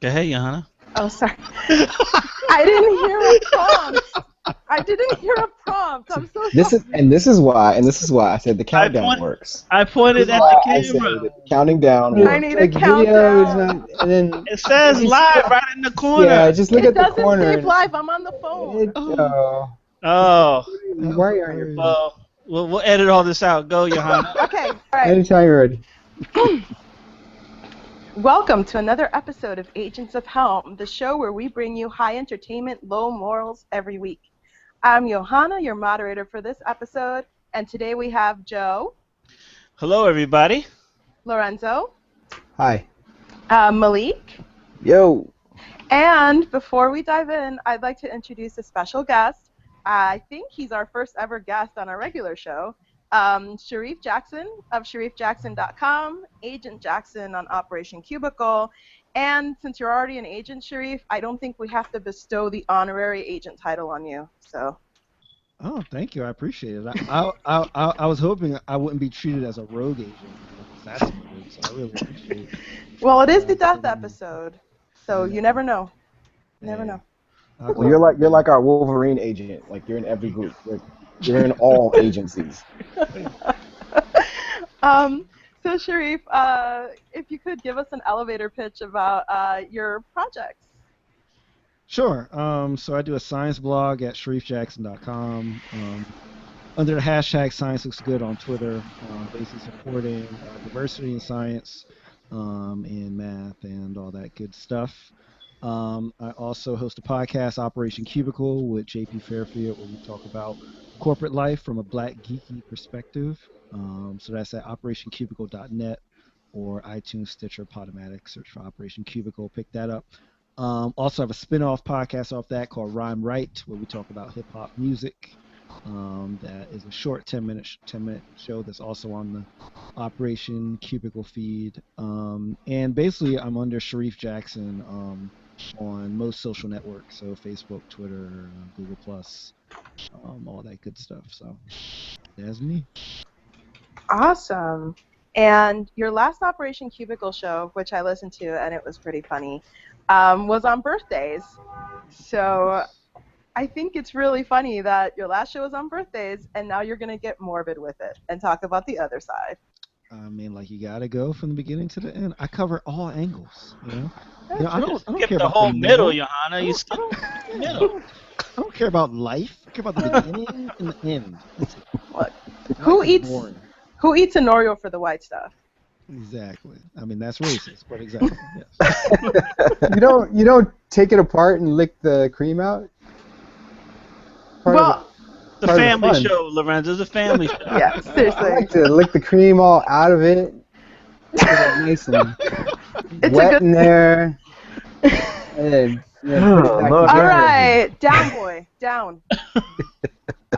Go ahead, Johanna. Oh, sorry. I didn't hear a prompt. I didn't hear a prompt. I'm so sorry. This is why I said the I countdown point. works. I This pointed is at why the I say camera. that the counting down I works. need a Like video is countdown. not, and then It if says you see, live right in the yeah, corner. just look It at the doesn't corner. save live. I'm on the phone. Oh. Oh, Oh. why aren't your phone? Well, we'll edit all this out. Go, Johanna. Okay, all right. Anytime you're ready. Welcome to another episode of Agents of Helm, the show where we bring you high entertainment, low morals every week. I'm Johanna, your moderator for this episode, and today we have Joe, Hello, everybody. Lorenzo, Hi. Malik, Yo, and before we dive in, I'd like to introduce a special guest. I think he's our first ever guest on our regular show. Sharif Jackson of SharifJackson.com, Agent Jackson on Operation Cubicle, and since you're already an agent, Sharif, I don't think we have to bestow the honorary agent title on you. So, Oh, thank you. I appreciate it. I was hoping I wouldn't be treated as a rogue agent, assassinated. So I really appreciate it. well, it is the death episode, so you never know. You never know. well, you're like our Wolverine agent. Like you're in every group. You're in all agencies. So Sharif, if you could give us an elevator pitch about your projects. Sure. So I do a science blog at sharifjackson.com. Under the hashtag Science Looks Good on Twitter, basically supporting diversity in science, in math, and all that good stuff. I also host a podcast, Operation Cubicle, with JP Fairfield, where we talk about corporate life from a black geeky perspective. So that's at operationcubicle.net or iTunes, Stitcher, Podomatic. Search for Operation Cubicle, pick that up. Also have a spin-off podcast off that called Rhyme Right, where we talk about hip-hop music. That is a short 10-minute show that's also on the Operation Cubicle feed. And basically, I'm under Sharif Jackson on most social networks, so Facebook, Twitter, Google+, all that good stuff. So that's me. Awesome. And your last Operation Cubicle show, which I listened to, and it was pretty funny, was on birthdays. So I think it's really funny that your last show was on birthdays, and now you're going to get morbid with it and talk about the other side. I mean, like, you gotta go from the beginning to the end. I cover all angles, you know. I don't Skip care the about whole the middle, middle. Johanna. You skip the middle. I don't care about life. I care about the beginning and the end. Look, who Life is eats boring. who eats an Oreo for the white stuff? Exactly. I mean, that's racist, but exactly. Yes. You don't take it apart and lick the cream out? Well, The Part of the family fun. show, Lorenzo. The family show. yeah, I seriously. like to lick the cream all out of it. Get it nice and It's wet a good. in there. And then, put it back Lord. All together. right, down, boy, down.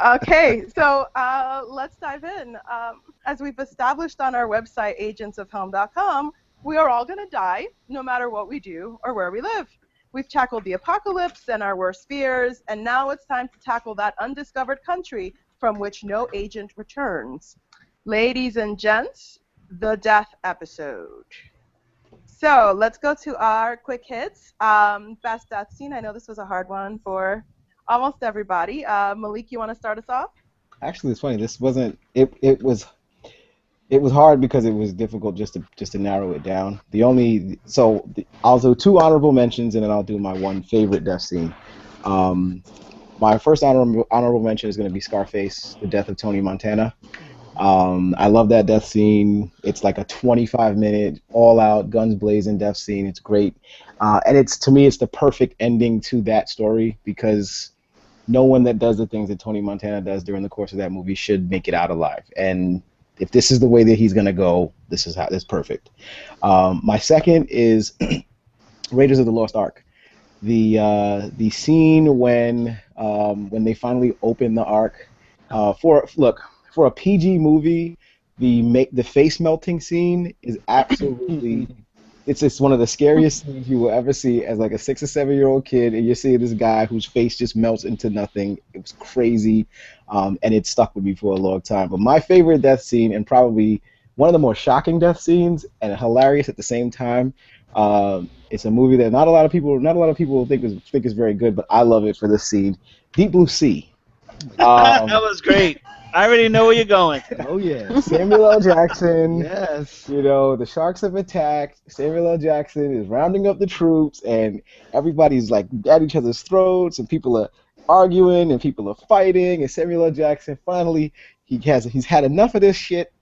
Okay, so let's dive in. As we've established on our website, agentsofhelm.com, we are all going to die, no matter what we do or where we live. We've tackled the apocalypse and our worst fears, and now it's time to tackle that undiscovered country from which no agent returns. Ladies and gents, the death episode. So let's go to our quick hits. Best death scene. I know this was a hard one for almost everybody. Malik, you want to start us off? Actually, it's funny. This wasn't. It was hard because it was difficult just to narrow it down. I'll do two honorable mentions and then I'll do my one favorite death scene. My first honorable mention is going to be Scarface, the death of Tony Montana. I love that death scene. It's like a 25-minute, all-out, guns blazing death scene. It's great, and to me, it's the perfect ending to that story because no one that does the things that Tony Montana does during the course of that movie should make it out alive. And if this is the way that he's gonna go, this is perfect. My second is Raiders of the Lost Ark. The scene when they finally open the Ark for a PG movie, the face melting scene is absolutely it's one of the scariest scenes you will ever see as like a 6 or 7 year old kid, and you're seeing this guy whose face just melts into nothing. It was crazy, and it stuck with me for a long time. But my favorite death scene, and probably one of the more shocking death scenes and hilarious at the same time, It's a movie that not a lot of people think is very good, but I love it for this scene. Deep Blue Sea. That was great. I already know where you're going. Oh yeah. Samuel L. Jackson. Yes. You know, the Sharks have attacked. Samuel L. Jackson is rounding up the troops, and everybody's like at each other's throats, and people are arguing, and people are fighting. And Samuel L. Jackson finally he's had enough of this shit.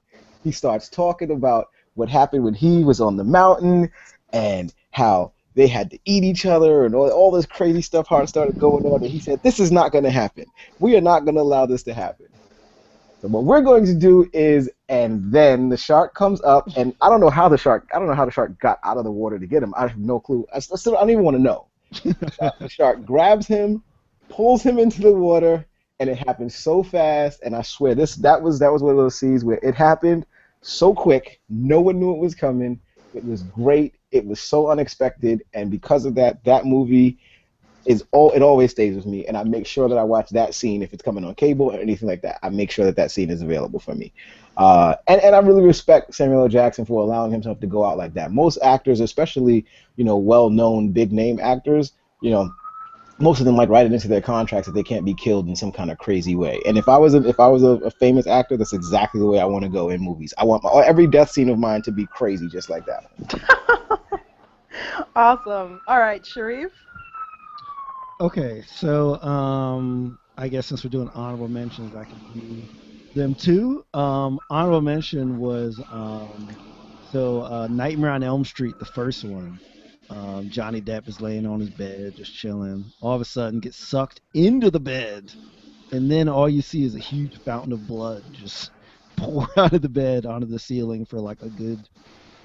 He starts talking about what happened when he was on the mountain, and how they had to eat each other, and all this crazy stuff started going on. And he said, "This is not going to happen. We are not going to allow this to happen. So what we're going to do is," and then the shark comes up, and I don't know how the shark got out of the water to get him. I have no clue. I don't even want to know. The shark grabs him, pulls him into the water, and it happened so fast. And I swear that was one of those scenes where it happened so quick, no one knew it was coming. It was great. It was so unexpected, and because of that, that movie it always stays with me, and I make sure that I watch that scene if it's coming on cable or anything like that. I make sure that scene is available for me. And I really respect Samuel L. Jackson for allowing himself to go out like that. Most actors, especially, you know, well-known big-name actors, you know, most of them like write it into their contracts that they can't be killed in some kind of crazy way. And if I was a famous actor, that's exactly the way I want to go in movies. I want every death scene of mine to be crazy, just like that. Awesome. All right, Sharif. Okay, so I guess since we're doing honorable mentions, I can do them too. Honorable mention was Nightmare on Elm Street, the first one. Johnny Depp is laying on his bed, just chilling. All of a sudden, gets sucked into the bed, and then all you see is a huge fountain of blood just pour out of the bed onto the ceiling for like a good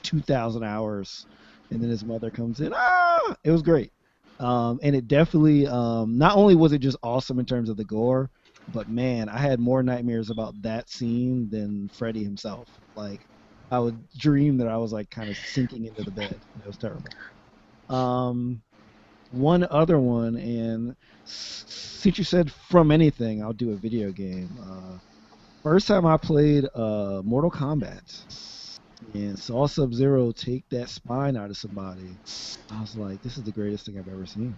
2,000 hours, and then his mother comes in. Ah! It was great. And it definitely, not only was it just awesome in terms of the gore, but man, I had more nightmares about that scene than Freddy himself. Like, I would dream that I was like kind of sinking into the bed. It was terrible. One other one, and since you said From Anything, I'll do a video game. First time I played Mortal Kombat and saw Sub-Zero take that spine out of somebody, I was like, this is the greatest thing I've ever seen.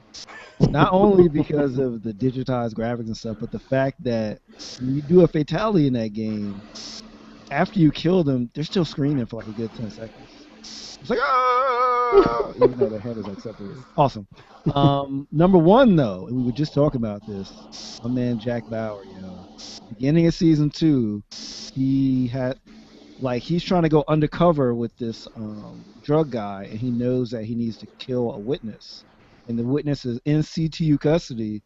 Not only because of the digitized graphics and stuff, but the fact that when you do a fatality in that game, after you kill them, they're still screaming for like a good 10 seconds. It's like, ah! Even though their head is like separated. Awesome. Number one, though, and we were just talking about this, my man Jack Bauer, you know, beginning of season 2, he had, like, he's trying to go undercover with this drug guy, and he knows that he needs to kill a witness, and the witness is in CTU custody.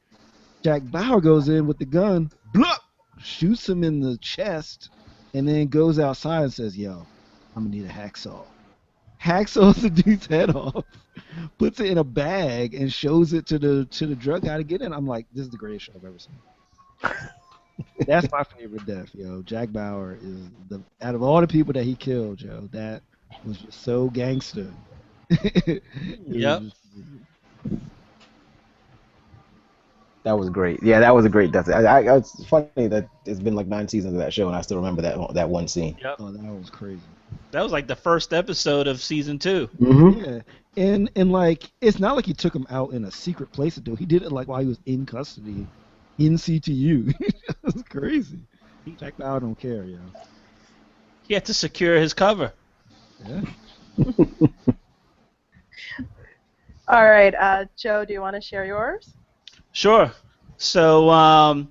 Jack Bauer goes in with the gun, blah, shoots him in the chest, and then goes outside and says, "Yo, I'm gonna need a hacksaw." Hacksaws the dude's head off, puts it in a bag, and shows it to the drug guy to get in. I'm like, this is the greatest show I've ever seen. That's my favorite death, yo. Jack Bauer is out of all the people that he killed, yo, that was just so gangster. Yep. That was great. Yeah, that was a great death. It's funny that it's been like 9 seasons of that show, and I still remember that one scene. Yep. Oh, that was crazy. That was like the first episode of season 2. Mm-hmm. Yeah, and like, it's not like he took him out in a secret place to do it. He did it like while he was in custody, in CTU. It was crazy. Jack Bauer don't care, yo. He had to secure his cover. Yeah. All right, Joe, do you want to share yours? Sure. So, I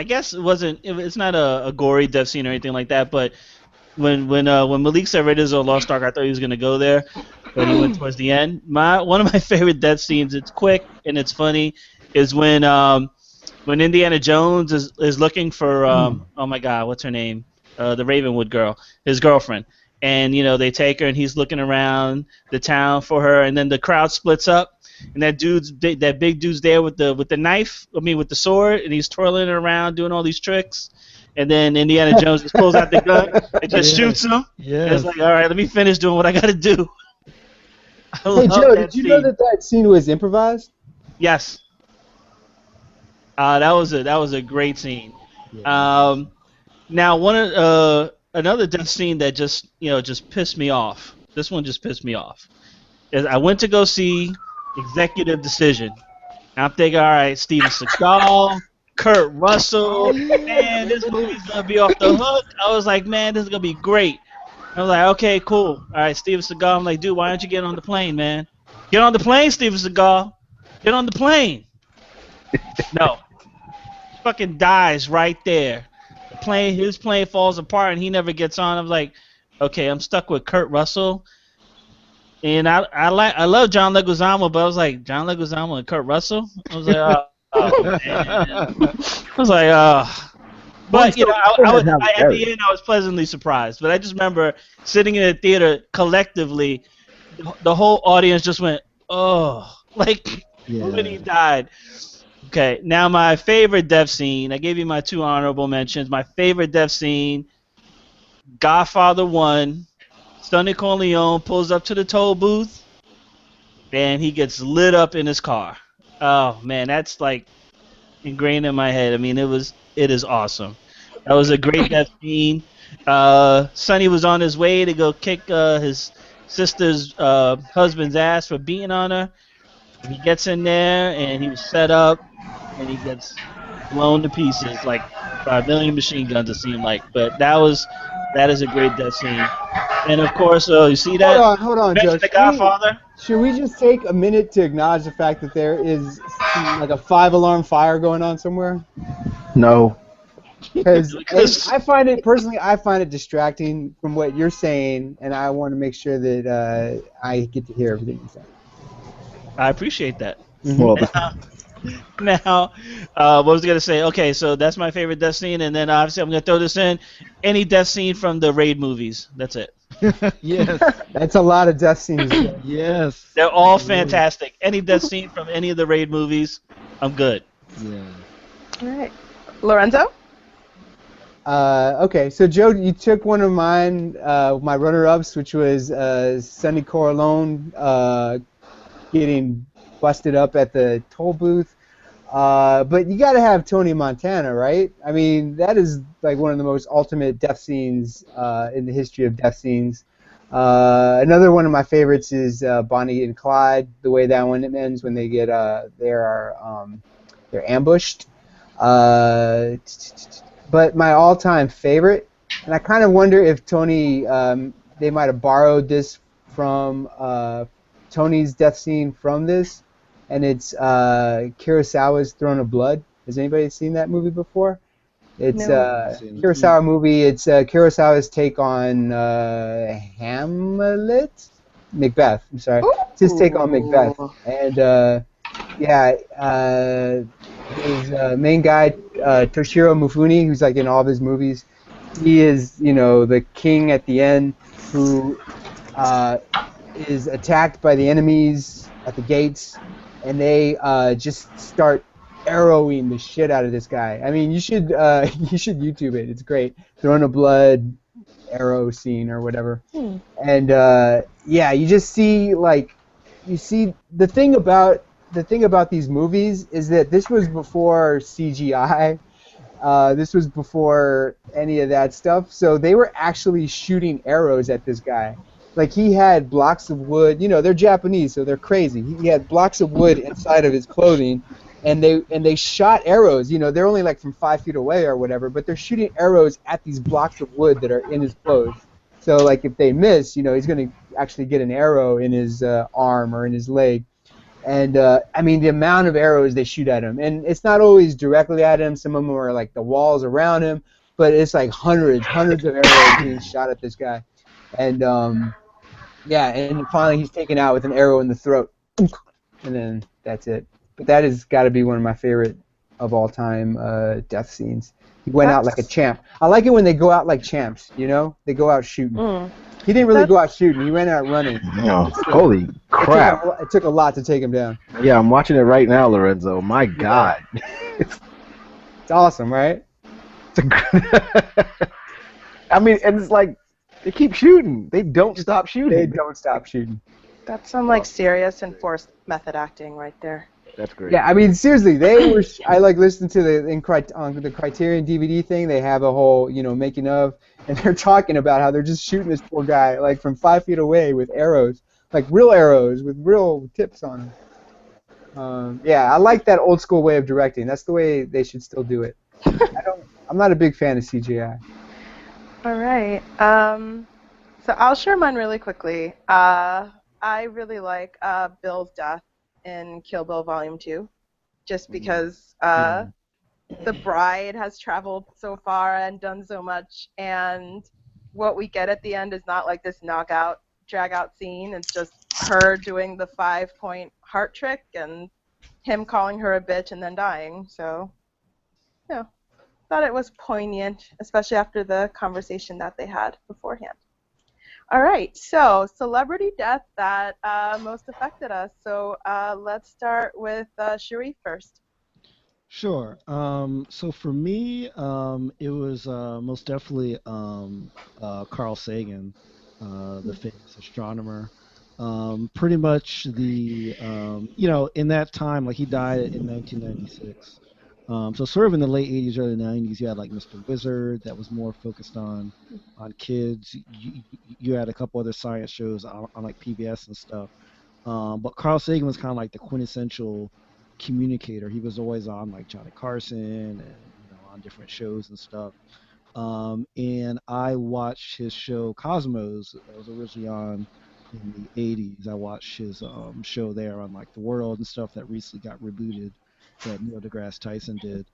guess it's not a gory death scene or anything like that, but when Malik said Raiders of the Lost Ark, I thought he was gonna go there, but he went towards the end. One of my favorite death scenes, it's quick and it's funny, is when Indiana Jones is looking for oh my God, what's her name? The Ravenwood girl, his girlfriend. And you know, they take her and he's looking around the town for her, and then the crowd splits up, and that big dude's there with the knife, with the sword, and he's twirling it around doing all these tricks. And then Indiana Jones just pulls out the gun and just shoots him. Yeah. And it's like, all right, let me finish doing what I gotta do. Hey Joe, did you know that scene was improvised? Yes. That was a great scene. Yeah. Now another death scene that just pissed me off. This one just pissed me off. is I went to go see Executive Decision. And I'm thinking, all right, Steven Seagal, Kurt Russell, man, this movie's gonna be off the hook. I was like, man, this is gonna be great. I was like, okay, cool. All right, Steven Seagal. I'm like, dude, why don't you get on the plane, man? Get on the plane, Steven Seagal. Get on the plane. No. Fucking dies right there. His plane falls apart and he never gets on. I'm like, okay, I'm stuck with Kurt Russell. And I love John Leguizamo, but I was like, John Leguizamo and Kurt Russell? I was like, oh man. I was like, but you know, at the end I was pleasantly surprised. But I just remember sitting in the theater collectively, the whole audience just went, oh, like when he died. Okay, now my favorite death scene. I gave you my 2 honorable mentions. My favorite death scene: Godfather 1. Sonny Corleone pulls up to the toll booth, and he gets lit up in his car. Oh man, that's like ingrained in my head. I mean, it is awesome. That was a great death scene. Sonny was on his way to go kick his sister's husband's ass for beating on her. He gets in there, and he was set up, and he gets blown to pieces like by a million machine guns, it seemed like. But that is a great death scene. And of course, you see that? Hold on, Mention Joe. The Godfather. Should we just take a minute to acknowledge the fact that there is like a 5-alarm fire going on somewhere? No. Because I find it distracting from what you're saying, and I want to make sure that I get to hear everything you say. I appreciate that. Well, Now, what was I going to say? Okay, so that's my favorite death scene, and then obviously I'm going to throw this in. Any death scene from the Raid movies. That's it. Yes. That's a lot of death scenes. Yes. They're all fantastic. Any death scene from any of the Raid movies, I'm good. Yeah. All right. Lorenzo? Okay, so Joe, you took one of mine, my runner-ups, which was Sonny Corleone getting busted up at the toll booth. But you got to have Tony Montana, right? I mean, that is like one of the most ultimate death scenes in the history of death scenes. Another one of my favorites is Bonnie and Clyde. The way that one ends when they get they're ambushed. But my all-time favorite, and I kind of wonder if Tony they might have borrowed this from Tony's death scene from this. And it's Kurosawa's Throne of Blood. Has anybody seen that movie before? It's a Kurosawa movie. It's Kurosawa's take on Hamlet? Macbeth, I'm sorry. Ooh. It's his take on Macbeth. And, his main guy, Toshiro Mifune, who's like in all of his movies, he is, the king at the end who is attacked by the enemies at the gates. And they just start arrowing the shit out of this guy. I mean, you should YouTube it. It's great. Throne of Blood arrow scene or whatever. And you just see the thing about these movies is that this was before CGI. This was before any of that stuff. So they were actually shooting arrows at this guy. Like, he had blocks of wood. They're Japanese, so they're crazy. He had blocks of wood inside of his clothing, and they shot arrows. They're only like from 5 feet away or whatever, but they're shooting arrows at these blocks of wood that are in his clothes. So, like, if they miss, he's going to actually get an arrow in his arm or in his leg. And, I mean, the amount of arrows they shoot at him. And it's not always directly at him. Some of them are, like, the walls around him. But it's, like, hundreds of arrows being shot at this guy. And, and finally he's taken out with an arrow in the throat. And then that's it. But that has got to be one of my favorite of all time death scenes. He went out like a champ. I like it when they go out like champs, They go out shooting. He didn't really go out shooting. He went out running. Oh, holy crap. It took a lot to take him down. Yeah, I'm watching it right now, Lorenzo. My God. It's awesome, right? I mean, and it's like, they keep shooting. They don't stop shooting. They don't stop shooting. That's some serious enforced method acting right there. That's great. Yeah, I mean, seriously, they were. I listened to on the Criterion DVD thing. They have a whole making of, and they're talking about how they're just shooting this poor guy like from 5 feet away with arrows. like real arrows with real tips on them. Yeah, I like that old school way of directing. That's the way they should still do it. I'm not a big fan of CGI. All right. So I'll share mine really quickly. I really like Bill's death in Kill Bill Volume 2, just because the bride has traveled so far and done so much, and what we get at the end is not like this knockout, drag-out scene. It's just her doing the 5-point heart trick and him calling her a bitch and then dying. So, yeah, thought it was poignant, especially after the conversation that they had beforehand. All right, so celebrity death that most affected us. So let's start with Sharif first. Sure. So for me, it was most definitely Carl Sagan, the famous astronomer. Pretty much in that time, like he died in 1996. So sort of in the late 80s, early 90s, you had like Mr. Wizard that was more focused on kids. You had a couple other science shows on like PBS and stuff. But Carl Sagan was kind of like the quintessential communicator. He was always on like Johnny Carson and on different shows and stuff. And I watched his show Cosmos. That was originally on in the 80s. I watched his show there on like The World and stuff that recently got rebooted that Neil deGrasse Tyson did.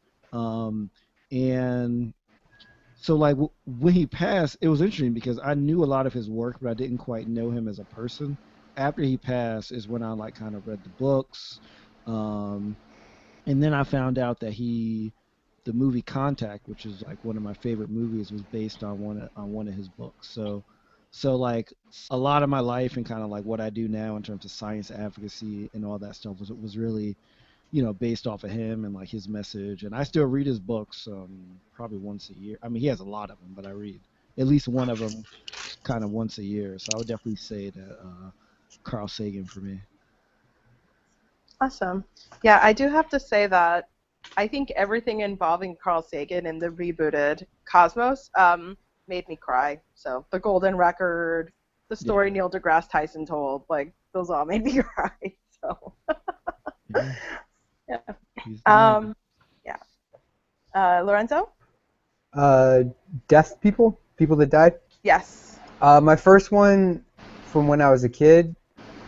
And so like when he passed, it was interesting because I knew a lot of his work, but I didn't quite know him as a person. After he passed is when I like kind of read the books. And then I found out that the movie Contact, which is like one of my favorite movies, was based on one of his books. So like a lot of my life and kind of like what I do now in terms of science advocacy and all that stuff was really, based off of him and like his message. And I still read his books probably once a year. I mean, he has a lot of them, but I read at least one of them kind of once a year. So I would definitely say that Carl Sagan for me. Awesome. Yeah, I do have to say that I think everything involving Carl Sagan in the rebooted Cosmos made me cry. So the Golden Record, the story Neil deGrasse Tyson told, like those all made me cry. So yeah. Lorenzo? Deaf people that died. Yes. My first one from when I was a kid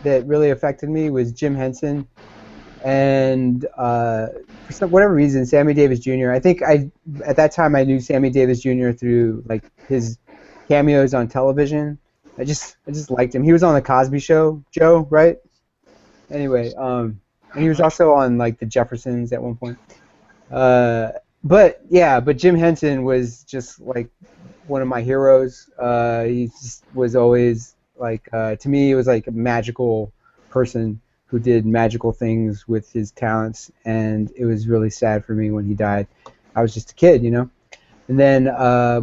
that really affected me was Jim Henson. And for whatever reason, Sammy Davis Jr. I think at that time I knew Sammy Davis Jr. through like his cameos on television. I just liked him. He was on the Cosby Show, Joe, right? Anyway, and he was also on like the Jeffersons at one point. But Jim Henson was just like one of my heroes. He just was always like to me, it was like a magical person who did magical things with his talents, and it was really sad for me when he died. I was just a kid, And then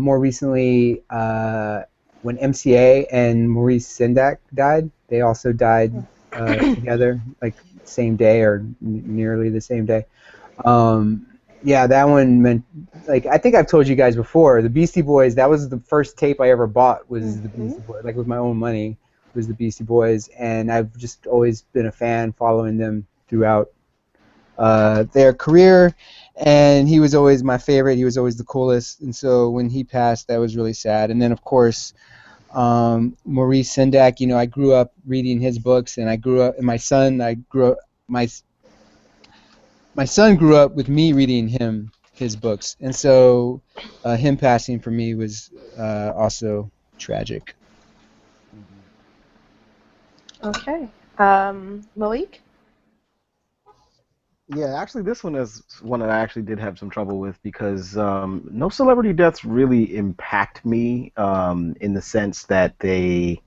more recently, when MCA and Maurice Sendak died, they also died together, like same day or nearly the same day. That one meant, like, I think I've told you guys before, the Beastie Boys, that was the first tape I ever bought was the Beastie Boys, like with my own money. Was the Beastie Boys, and I've just always been a fan, following them throughout their career, and he was always my favorite. He was always the coolest, and so when he passed, that was really sad. And then, of course, Maurice Sendak, I grew up reading his books, and my son grew up with me reading his books, and so him passing for me was also tragic. Okay. Malik? Yeah, actually, this one is one that I actually did have some trouble with because no celebrity deaths really impact me in the sense that they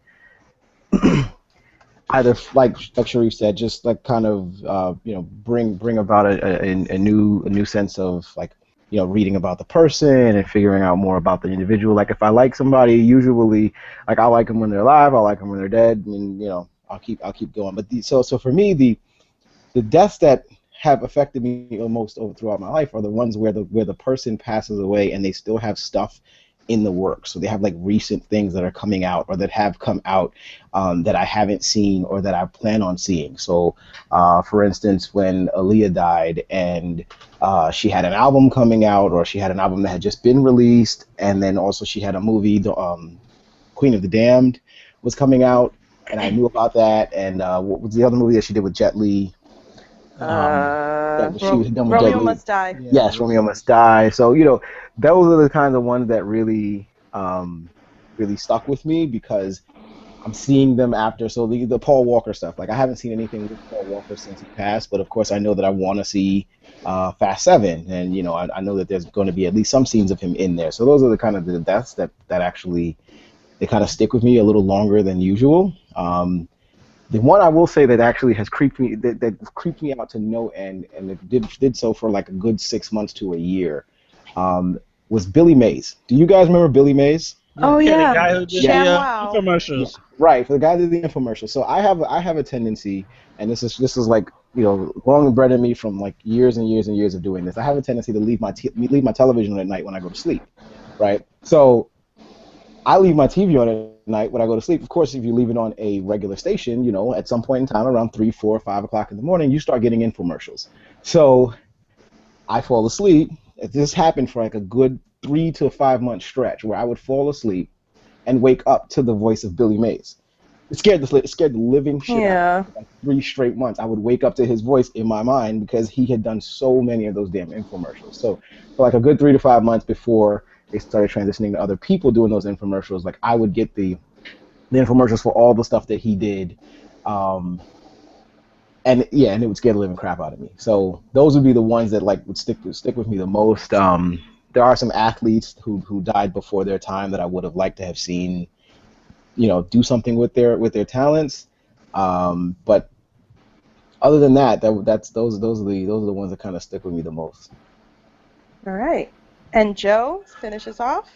either, like Sharif said, just like kind of bring about a new sense of like reading about the person and figuring out more about the individual. Like if I like somebody, usually like I like them when they're alive, I like them when they're dead, and I'll keep going. But so for me, the deaths that have affected me most throughout my life are the ones where the person passes away and they still have stuff in the works. So they have like recent things that are coming out or that have come out that I haven't seen or that I plan on seeing. So, for instance, when Aaliyah died and she had an album coming out, or she had an album that had just been released, and then also she had a movie, Queen of the Damned, was coming out, and I knew about that. And what was the other movie that she did with Jet Li? That she was done with Jet Romeo Li. Must Die. Yeah. Yes, Romeo Must Die. So, you know, those are the kinds of ones that really, really stuck with me because I'm seeing them after. So the Paul Walker stuff, like I haven't seen anything with Paul Walker since he passed, but of course I know that I want to see Fast 7, and you know I know that there's going to be at least some scenes of him in there. So those are the kind of the deaths that actually they kind of stick with me a little longer than usual. The one I will say that actually has creeped me that creeped me out to no end, and it did so for like a good 6 months to a year, was Billy Mays. Do you guys remember Billy Mays? Oh Yeah, yeah. the guy who did Sham the Wow. infomercials. Right, for the guy that did the infomercial. So I have a tendency, and this is like, you know, long bred in me from like years and years and years of doing this. I have a tendency to leave my television on at night when I go to sleep, right? So I leave my TV on at night when I go to sleep. Of course, if you leave it on a regular station, you know, at some point in time around 3, 4, 5 o'clock in the morning, you start getting infomercials. So I fall asleep. This happened for like a good 3 to 5 month stretch where I would fall asleep and wake up to the voice of Billy Mays. It scared the living shit out of me. Like 3 straight months, I would wake up to his voice in my mind because he had done so many of those damn infomercials. So for like a good 3 to 5 months before they started transitioning to other people doing those infomercials, like I would get the infomercials for all the stuff that he did, and it would scare the living crap out of me. So those would be the ones that like would stick with me the most. There are some athletes who died before their time that I would have liked to have seen, you know, do something with their talents. But other than that, those are the ones that kind of stick with me the most. All right. And Joe, finish us off.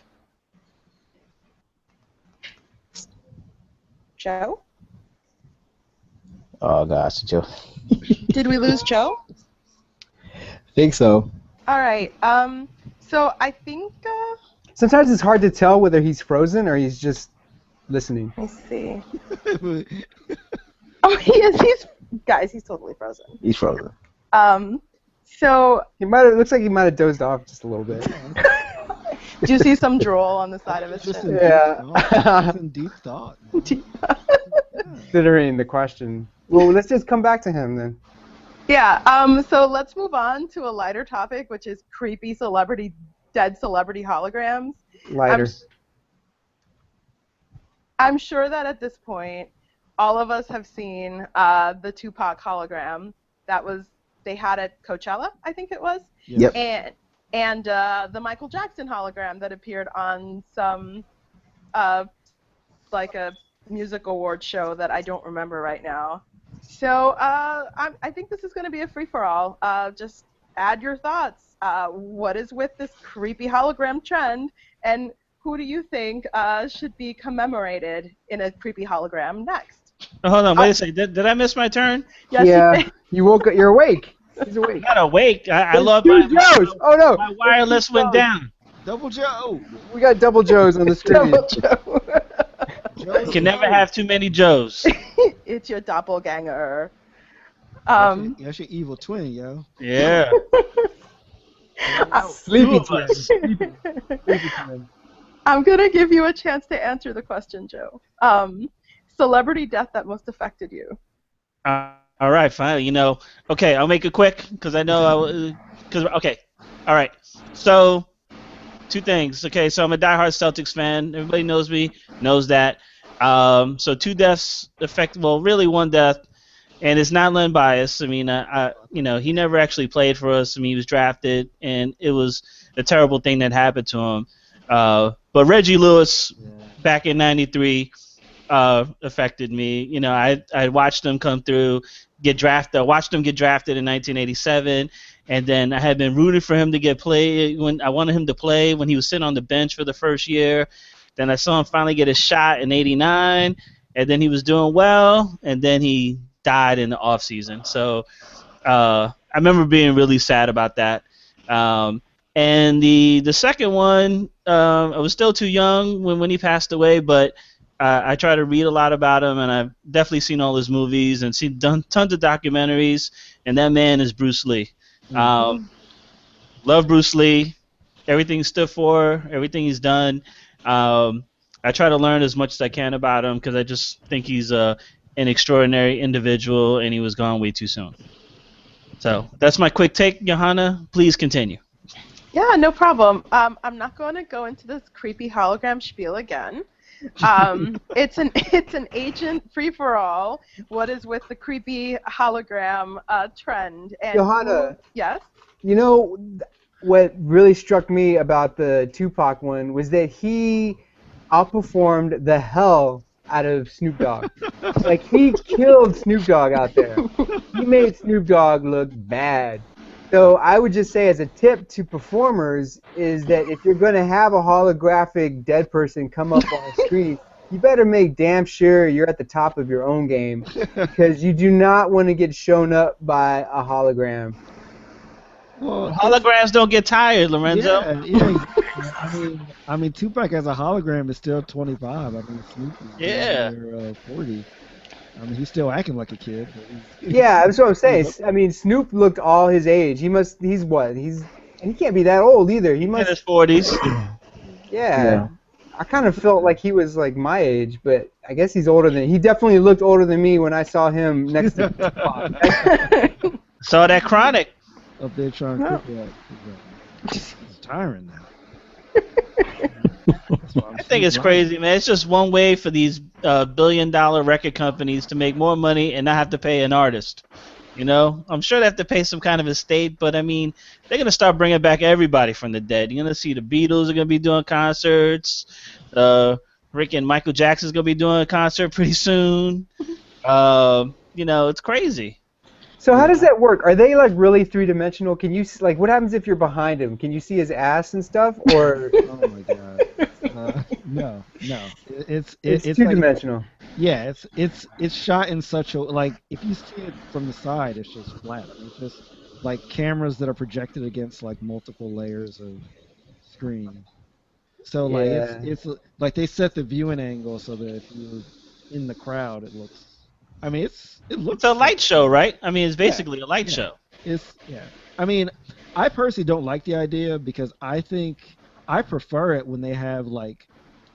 Joe? Oh gosh, Joe. Did we lose Joe? I think so. All right. So I think, Sometimes it's hard to tell whether he's frozen or he's just listening. let me see. Oh, he is. He's totally frozen. He's frozen. So Looks like he might have dozed off just a little bit. do you see some drool on the side of his Just chin? in Yeah. deep thought. Considering the question. Well, let's just come back to him then. Yeah. So let's move on to a lighter topic, which is creepy dead celebrity holograms. Lighter. I'm sure that at this point, all of us have seen the Tupac hologram they had at Coachella, I think it was. Yep. And the Michael Jackson hologram that appeared on some like a music award show that I don't remember right now. So I think this is going to be a free-for-all. Just add your thoughts. What is with this creepy hologram trend, and who do you think should be commemorated in a creepy hologram next? Oh, hold on, wait a second. Did I miss my turn? Yes, Yeah. you did. You woke up. You're awake. He's awake. I'm not awake. I love Two Joes. Oh no. my wireless went down. Double Joe. We got double Joes on the screen. Double Joe. You can never have too many Joes. It's your doppelganger. That's your evil twin, yo. Yeah. Sleepy Two of us. twin. I'm going to give you a chance to answer the question, Joe. Celebrity death that most affected you. All right, fine. You know, okay, I'll make it quick because I know okay. All right. So, two things. Okay, so I'm a diehard Celtics fan. Everybody knows me, knows that. So two deaths really one death, and it's not Len Bias. I mean, he never actually played for us. I mean, he was drafted, and it was a terrible thing that happened to him. But Reggie Lewis, back in '93, affected me. You know, I watched him come through, get drafted. I watched him get drafted in 1987, and then I had been rooting for him to get played when I wanted him to play when he was sitting on the bench for the first year. Then I saw him finally get a shot in '89, and then he was doing well, and then he died in the off season. So I remember being really sad about that. And the second one, I was still too young when he passed away, but I try to read a lot about him, and I've definitely seen all his movies and done tons of documentaries. And that man is Bruce Lee. Love Bruce Lee. Everything he stood for, everything he's done. I try to learn as much as I can about him because I just think he's an extraordinary individual, and he was gone way too soon. So that's my quick take, Johanna. Please continue. Yeah, no problem. I'm not going to go into this creepy hologram spiel again. It's an agent free for all. What is with the creepy hologram trend? And Johanna. Yes. You know what really struck me about the Tupac one was that he outperformed the hell out of Snoop Dogg. Like, he killed Snoop Dogg out there. He made Snoop Dogg look bad. So I would just say, as a tip to performers, is that if you're going to have a holographic dead person come up on the screen, you better make damn sure you're at the top of your own game, because you do not want to get shown up by a hologram. Well, holograms don't get tired, Lorenzo. Yeah. I mean, Tupac as a hologram is still 25. I mean, Snoop is 40. I mean, he's still acting like a kid. Yeah, that's what I'm saying. I mean, Snoop looked all his age. He's what? And he can't be that old either. He must. In his 40s. Yeah. I kind of felt like he was like my age, but I guess he's older than. He definitely looked older than me when I saw him next to Tupac. Saw that Chronic. Up there trying to cook that. It's tiring now. I think it's crazy, man. It's just one way for these billion-dollar record companies to make more money and not have to pay an artist. You know, I'm sure they have to pay some kind of estate, but I mean, they're gonna start bringing back everybody from the dead. You're gonna see the Beatles are gonna be doing concerts. Rick and Michael Jackson's gonna be doing a concert pretty soon. You know, it's crazy. So how does that work? Are they like really three-dimensional? Can you like what happens if you're behind him? Can you see his ass and stuff? Or oh my god, no. It's two-dimensional. Like, yeah, it's shot in such a like if you see it from the side, it's just flat. It's just like cameras that are projected against like multiple layers of screen. So like it's like they set the viewing angle so that if you're in the crowd, it looks. I mean, it looks. It's a light show, right? I mean, it's basically a light show. I mean, I personally don't like the idea because I think I prefer it when they have like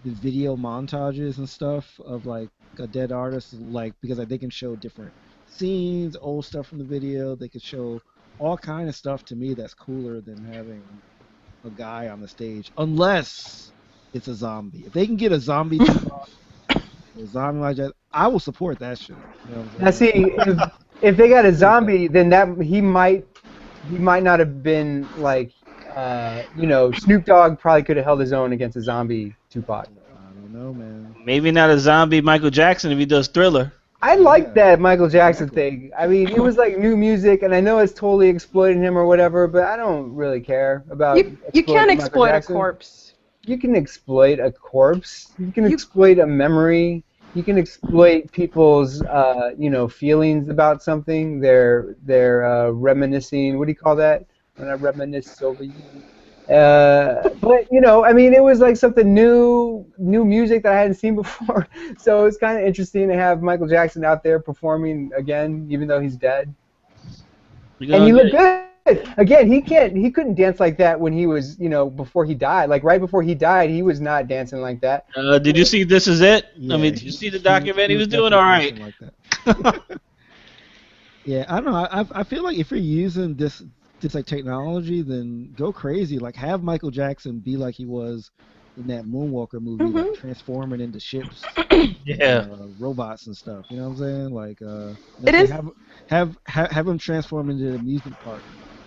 the video montages and stuff of like a dead artist, like because they can show different scenes, old stuff from the video. They could show all kind of stuff to me that's cooler than having a guy on the stage, unless it's a zombie. If they can get a zombie. A zombie like that, I will support that shit. You know now see, if they got a zombie, then that he might not have been like, Snoop Dogg probably could have held his own against a zombie Tupac. I don't know, man. Maybe not a zombie Michael Jackson if he does Thriller. I like that Michael Jackson thing. I mean, it was like new music, and I know it's totally exploiting him or whatever, but I don't really care about. You can't exploit a corpse. You can exploit a corpse. You can exploit a memory. You can exploit people's, feelings about something. They're reminiscing. What do you call that? When I reminisce over you. But I mean, it was like something new music that I hadn't seen before. So it's kind of interesting to have Michael Jackson out there performing again, even though he's dead. And he looked good. Again, he couldn't dance like that when he was, before he died. Like right before he died, he was not dancing like that. Did you see This Is It? Yeah, I mean, did you see the document? He was doing all right. Like that. Yeah, I don't know. I feel like if you're using this like like then go crazy. Like have Michael Jackson be like he was in that Moonwalker movie, like transforming into ships, robots and stuff. You know what I'm saying? Like it is have him transform into an amusement park,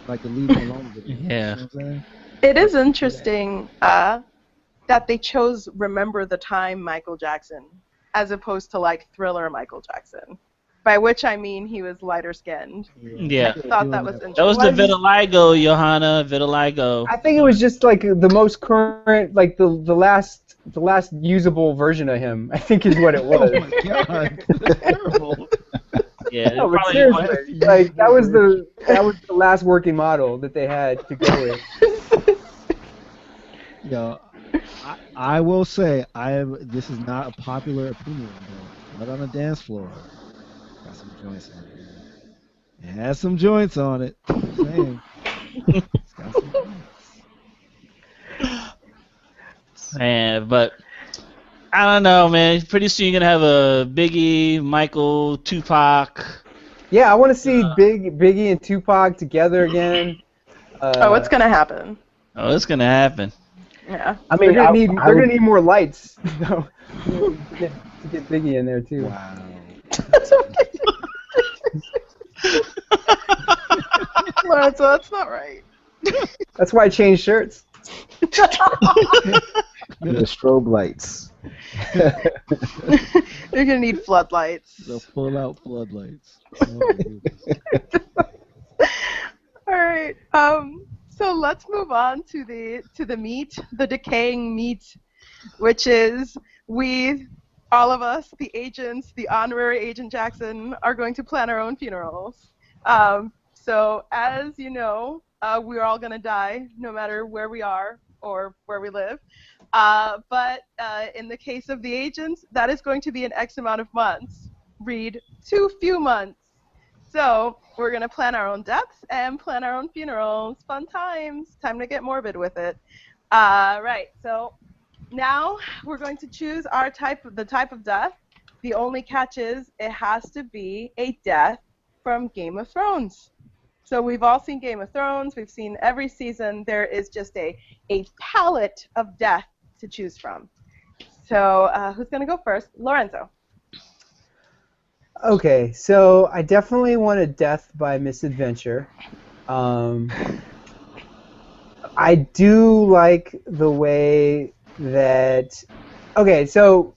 like the Leave Him Alone video. Yeah. You know what I'm saying? It is interesting that they chose Remember the Time Michael Jackson as opposed to like Thriller Michael Jackson. By which I mean he was lighter skinned. Yeah. I thought that was interesting. That was the vitiligo, Johanna. Vitiligo. I think it was just like the most current, like the last usable version of him. I think is what it was. Oh my god, that's terrible. Yeah. No, but seriously, like that was the last working model that they had to go with. Yo, I will say this is not a popular opinion, but Blood on the Dance Floor got some joints on it. Man. It has some joints on it. I'm saying. It's got some joints. Man, but I don't know, man. Pretty soon you're gonna have a Biggie, Michael, Tupac. Yeah, I want to see Biggie and Tupac together again. Oh, it's gonna happen. Oh, it's gonna happen. Yeah. I mean, they're I gonna would- need more lights. to get Biggie in there too. Wow. Lorenzo, that's not right. That's why I changed shirts. The strobe lights. You're gonna need floodlights. The full-out floodlights. Oh, my goodness. All right. So let's move on to the meat, the decaying meat, which is all of us, the agents, the honorary Agent Jackson, are going to plan our own funerals. So as you know, we're all going to die, no matter where we are or where we live. But in the case of the agents, that is going to be an X amount of months. Read too few months. So we're going to plan our own deaths and plan our own funerals. Fun times. Time to get morbid with it. Right. So now we're going to choose the type of death. The only catch is it has to be a death from Game of Thrones. So we've all seen Game of Thrones. We've seen every season. There is just a palette of death to choose from. So who's going to go first? Lorenzo. Okay, so I definitely want a death by misadventure. I do like the way that. Okay, so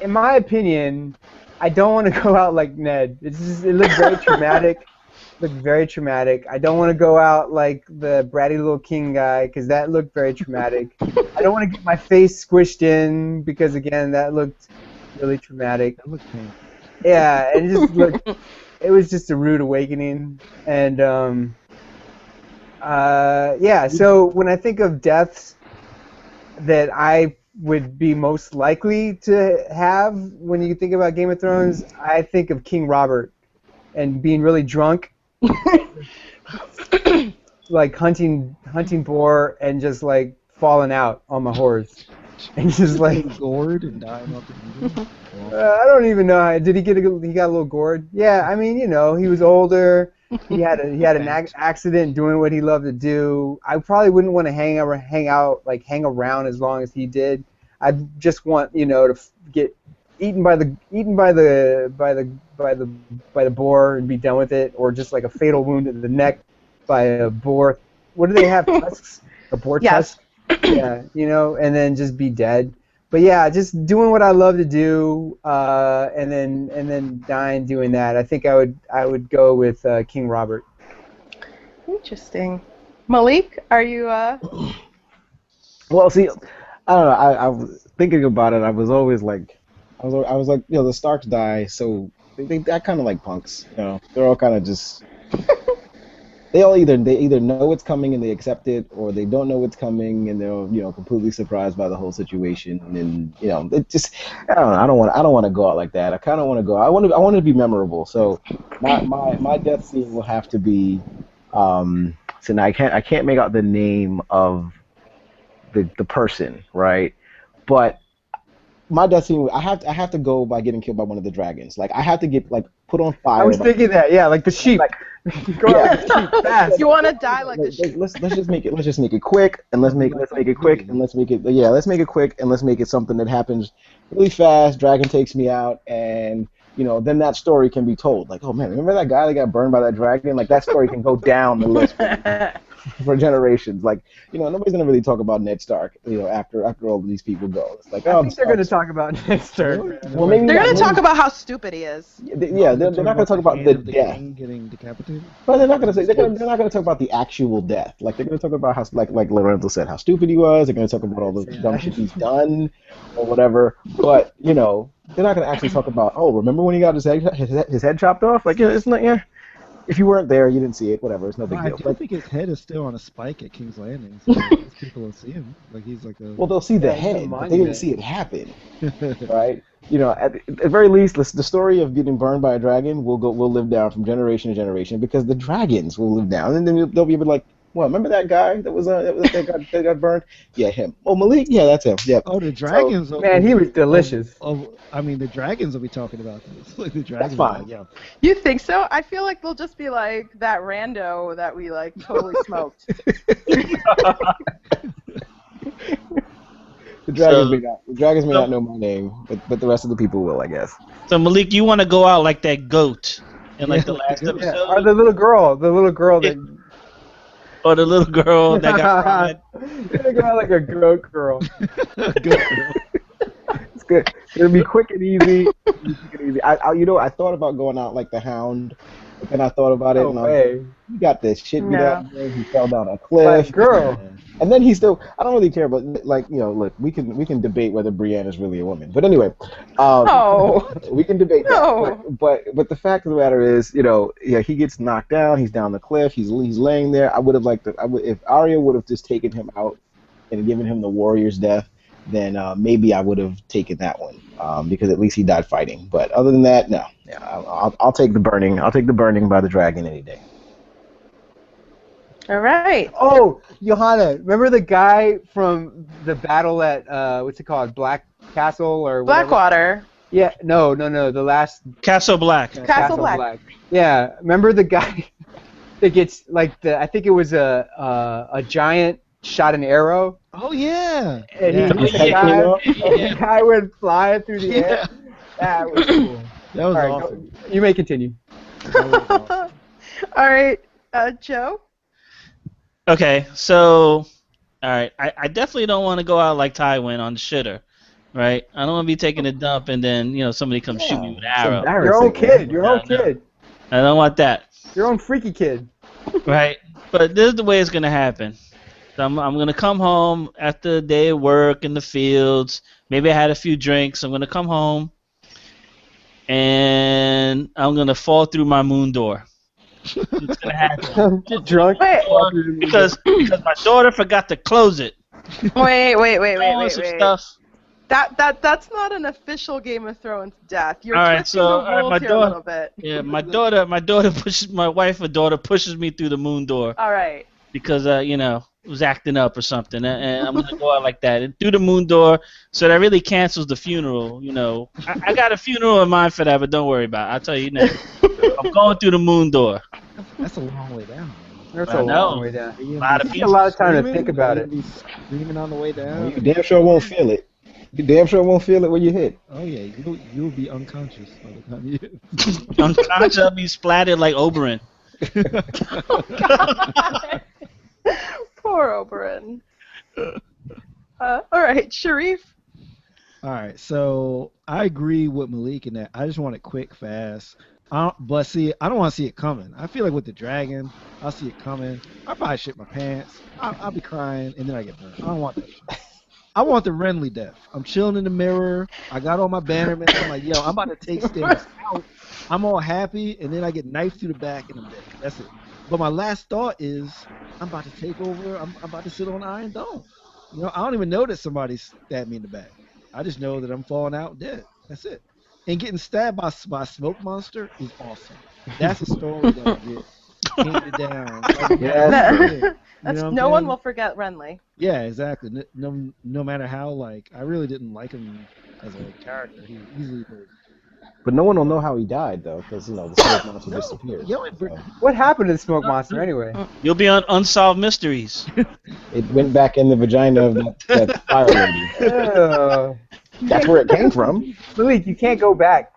in my opinion, I don't want to go out like Ned. It looked very traumatic. I don't want to go out like the bratty little king guy because that looked very traumatic. I don't want to get my face squished in because again that looked really traumatic. That looked painful. Yeah, it was just a rude awakening, and yeah. So when I think of deaths that I would be most likely to have when you think about Game of Thrones, I think of King Robert and being really drunk, like hunting boar and just like falling out on my horse. And just like gored and dying off the engine. I don't even know. Did he got a little gored? Yeah, I mean, he was older. He had an accident doing what he loved to do. I probably wouldn't want to hang around as long as he did. I just want to get eaten by the boar and be done with it, or just like a fatal wound to the neck by a boar. What do they have? Tusks? A boar Yes. tusk? Yeah, and then just be dead. But yeah, just doing what I love to do, and then dying doing that. I think I would go with King Robert. Interesting. Malik, are you? Well, see, I don't know. I was thinking about it. I was always like, the Starks die, so they kind of like punks. They're all kind of just. They either know it's coming and they accept it, or they don't know what's coming and they're completely surprised by the whole situation. And it just I don't know. I don't want to go out like that. I kind of want to go. I want to be memorable. So my death scene will have to be. So now I can't make out the name of the person, right? But my death scene, I have to go by getting killed by one of the dragons. Like I have to get put on fire. I was thinking that, yeah, like the sheep. Go out with the sheep fast. You want to die like a sheep. Let's just make it quick, and let's make it quick, and let's make it something that happens really fast. Dragon takes me out, and then that story can be told. Like, oh man, remember that guy that got burned by that dragon? Like that story can go down the list for generations. Like, nobody's gonna really talk about Ned Stark. After all of these people go, it's like, I think they're gonna talk about Ned Stark. Well, maybe They're not. going to talk about how stupid he is. Yeah, they're not gonna talk about the death. king getting decapitated. But they're not gonna say they're not gonna talk about the actual death. Like they're gonna talk about how, like Lorenzo said, how stupid he was. They're gonna talk about all the dumb shit he's done, or whatever. But they're not gonna actually talk about. Oh, remember when he got his head chopped off? Like, it's not. Yeah, if you weren't there, you didn't see it. Whatever, it's no big I deal. do But think his head is still on a spike at King's Landing, so most people will see him. Like he's like a. well, they'll see the Yeah, he's a head, but they didn't monument. see it happen, right? You know, at the very least, the story of getting burned by a dragon will live down from generation to generation because the dragons will live down, and then they'll be able to like, well, remember that guy that got burned? Yeah, him. Oh, Malik, yeah, that's him. Yep. Oh, the dragons! Man, he was delicious. I mean, the dragons will be talking about this. Like the dragons. fine. Are like, yeah. You think so? I feel like they'll just be like that rando that we like totally smoked. The dragons So- may not know my name, but the rest of the people will, I guess. So Malik, you want to go out like that goat in like the Yeah, last yeah. episode, Yeah, or the little girl that or the little girl that got fried? Gonna go out like a goat girl. Good girl. It's good. It'll be quick and easy. I thought about going out like the Hound, but then I thought about it, No and I way. he got this shit beat No. out of him. He fell down a cliff. Like, girl. And then he still, I don't really care, but like, you know, look, we can debate whether Brienne is really a woman. But anyway, No. we can debate No. that. But the fact of the matter is, you know, yeah, he gets knocked down, he's down the cliff, he's laying there. I would have liked to, if Arya would have just taken him out and given him the warrior's death, then maybe I would have taken that one because at least he died fighting. But other than that, no. Yeah, I'll take the burning. I'll take the burning by the dragon any day. All right. Oh, Johanna, remember the guy from the battle at what's it called, Black Castle or whatever? Blackwater. Yeah, no, the last Castle Black. Castle Black. Yeah, remember the guy that gets like I think it was a giant shot an arrow, Oh yeah. and Yeah. he hit the Yeah. guy, and the guy went flying through the air. That was cool. That was All right, awesome. you may continue. That was awesome. All right, Joe. Okay, so all right, I definitely don't want to go out like Tywin on the shitter, right? I don't want to be taking a dump and then somebody comes shoot me with an arrow. Your own kid, your own No, no. kid, I don't want that, your own freaky kid. right? But this is the way it's gonna happen. So I'm gonna come home after a day of work in the fields. Maybe I had a few drinks. I'm gonna come home, and I'm gonna fall through my moon door. It's gonna happen. Get drunk. Wait. because my daughter forgot to close it. Wait. Some stuff. That's not an official Game of Thrones death. You're All right, twisting so, the all right, rules my here daughter- a little bit. Yeah, my daughter pushes me through the moon door All right. because was acting up or something, and I'm gonna go out like that and through the moon door, so that really cancels the funeral. I got a funeral in mind for that, but don't worry about it. I'll tell you now. I'm going through the moon door. That's a long way down. That's I a know. long way down. A lot of You get a lot of time to think about it. Screaming on the way down. You damn sure won't feel it. You damn sure won't feel it when you hit. Oh yeah, you'll be unconscious by the time you. Unconscious, I'll be splattered like Oberyn. Poor Oberyn. All right, Sharif. All right, so I agree with Malik in that I just want it quick, fast. But see, I don't want to see it coming. I feel like with the dragon, I'll see it coming. I'll probably shit my pants. I'll be crying, and then I get burned. I don't want that shit. I want the Renly death. I'm chilling in the mirror. I got all my bannermen. I'm like, yo, I'm about to take Stannis out. I'm all happy, and then I get knifed through the back, and I'm dead. That's it. But my last thought is, I'm about to take over. I'm about to sit on Iron Dome. I don't even know that somebody stabbed me in the back. I just know that I'm falling out dead. That's it. And getting stabbed by a smoke monster is awesome. That's a story that I get handed down. Like, Yeah, that's that's it. That's You know what I'm no one saying? will forget Renly. Yeah, exactly. No matter how, I really didn't like him as a character. He easily would. But no one will know how he died though, because the smoke monster disappeared. Yo, So What happened to the smoke monster anyway? You'll be on Unsolved Mysteries. it went back in the vagina of that fire lady. Uh, That's where it came from. Malik, you can't go back.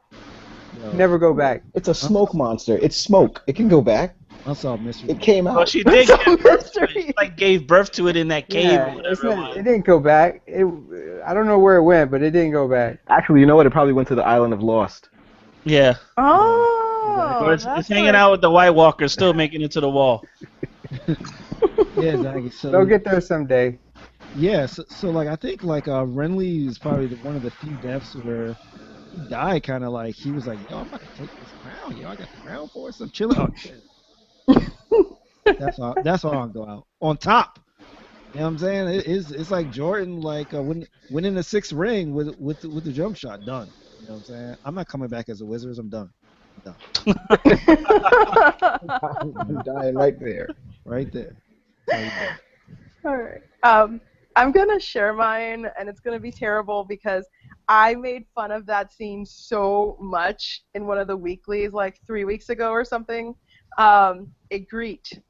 yo, Never go back. It's a smoke monster. It's smoke. It can go back. Unsolved Mystery. It came Well, out. she did That's a give birth to mystery. it. Like gave birth to it in that cave Yeah, or it's whatever it not, was. it didn't go back. I don't know where it went, but it didn't go back. Actually, you know what? It probably went to the island of Lost. Yeah. Oh, So it's that's hanging what- out with the White Walkers, still making it to the wall. Yeah, exactly. So, They'll get there someday. yeah, so I think Renly is probably one of the few deaths where he died kind of like he was like, yo, I'm about to take this crown. Yo, I got the crown for it. So I'm chilling. Oh, shit. That's all. That's all I'll go out on top. You know what I'm saying? It's like Jordan, like winning the sixth ring with the jump shot. Done. You know what I'm saying? I'm not coming back as a Wizards. I'm done. I'm dying right there. Right there. All right. I'm gonna share mine, and it's gonna be terrible because I made fun of that scene so much in one of the weeklies, like 3 weeks ago or something. Ygritte,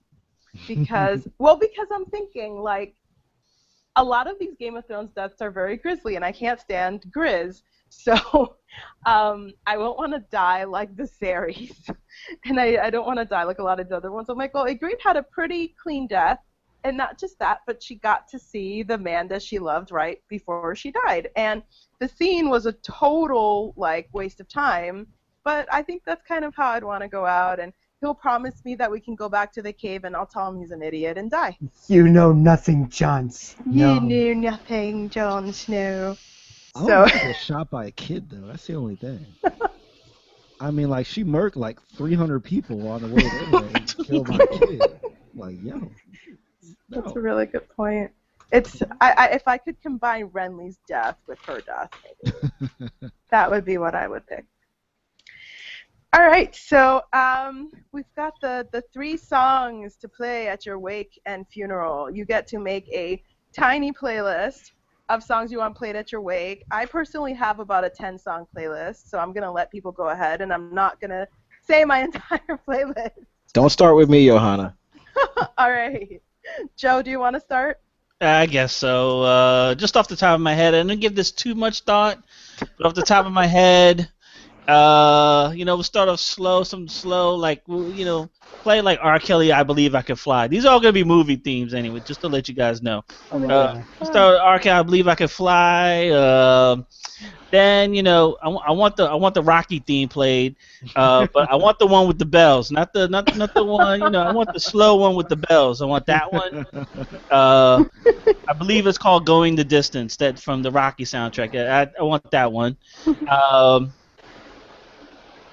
because I'm thinking like a lot of these Game of Thrones deaths are very grisly, and I can't stand Grizz. So I won't want to die like Viserys, and I don't want to die like a lot of the other ones. I'm like, well, Ygritte had a pretty clean death. And not just that, but she got to see the man that she loved right before she died. And the scene was a total, like, waste of time. But I think that's kind of how I'd want to go out. And he'll promise me that we can go back to the cave, and I'll tell him he's an idiot and die. You know nothing, Jon Snow. You knew nothing, Jon Snow. I So, don't get shot by a kid though. That's the only thing. I mean, like she murked like 300 people on the way there and killed my kid. Like, yo. that's a No. really good point. It's if I could combine Renly's death with her death, maybe. That would be what I would pick. All right, so we've got the 3 songs to play at your wake and funeral. You get to make a tiny playlist of songs you want played at your wake. I personally have about a 10-song playlist, so I'm going to let people go ahead, and I'm not going to say my entire playlist. Don't start with me, Johanna. All right. Joe, do you want to start? I guess so. Just off the top of my head, I didn't give this too much thought, but off the top of my head, we'll start off slow, something slow, like, play like R. Kelly, I Believe I Can Fly. These are all going to be movie themes anyway, just to let you guys know. Start with R. Kelly, I Believe I Can Fly. Then, I want the Rocky theme played, but I want the one with the bells, not the one, I want the slow one with the bells. I want that one. I believe it's called Going the Distance, that from the Rocky soundtrack. I want that one.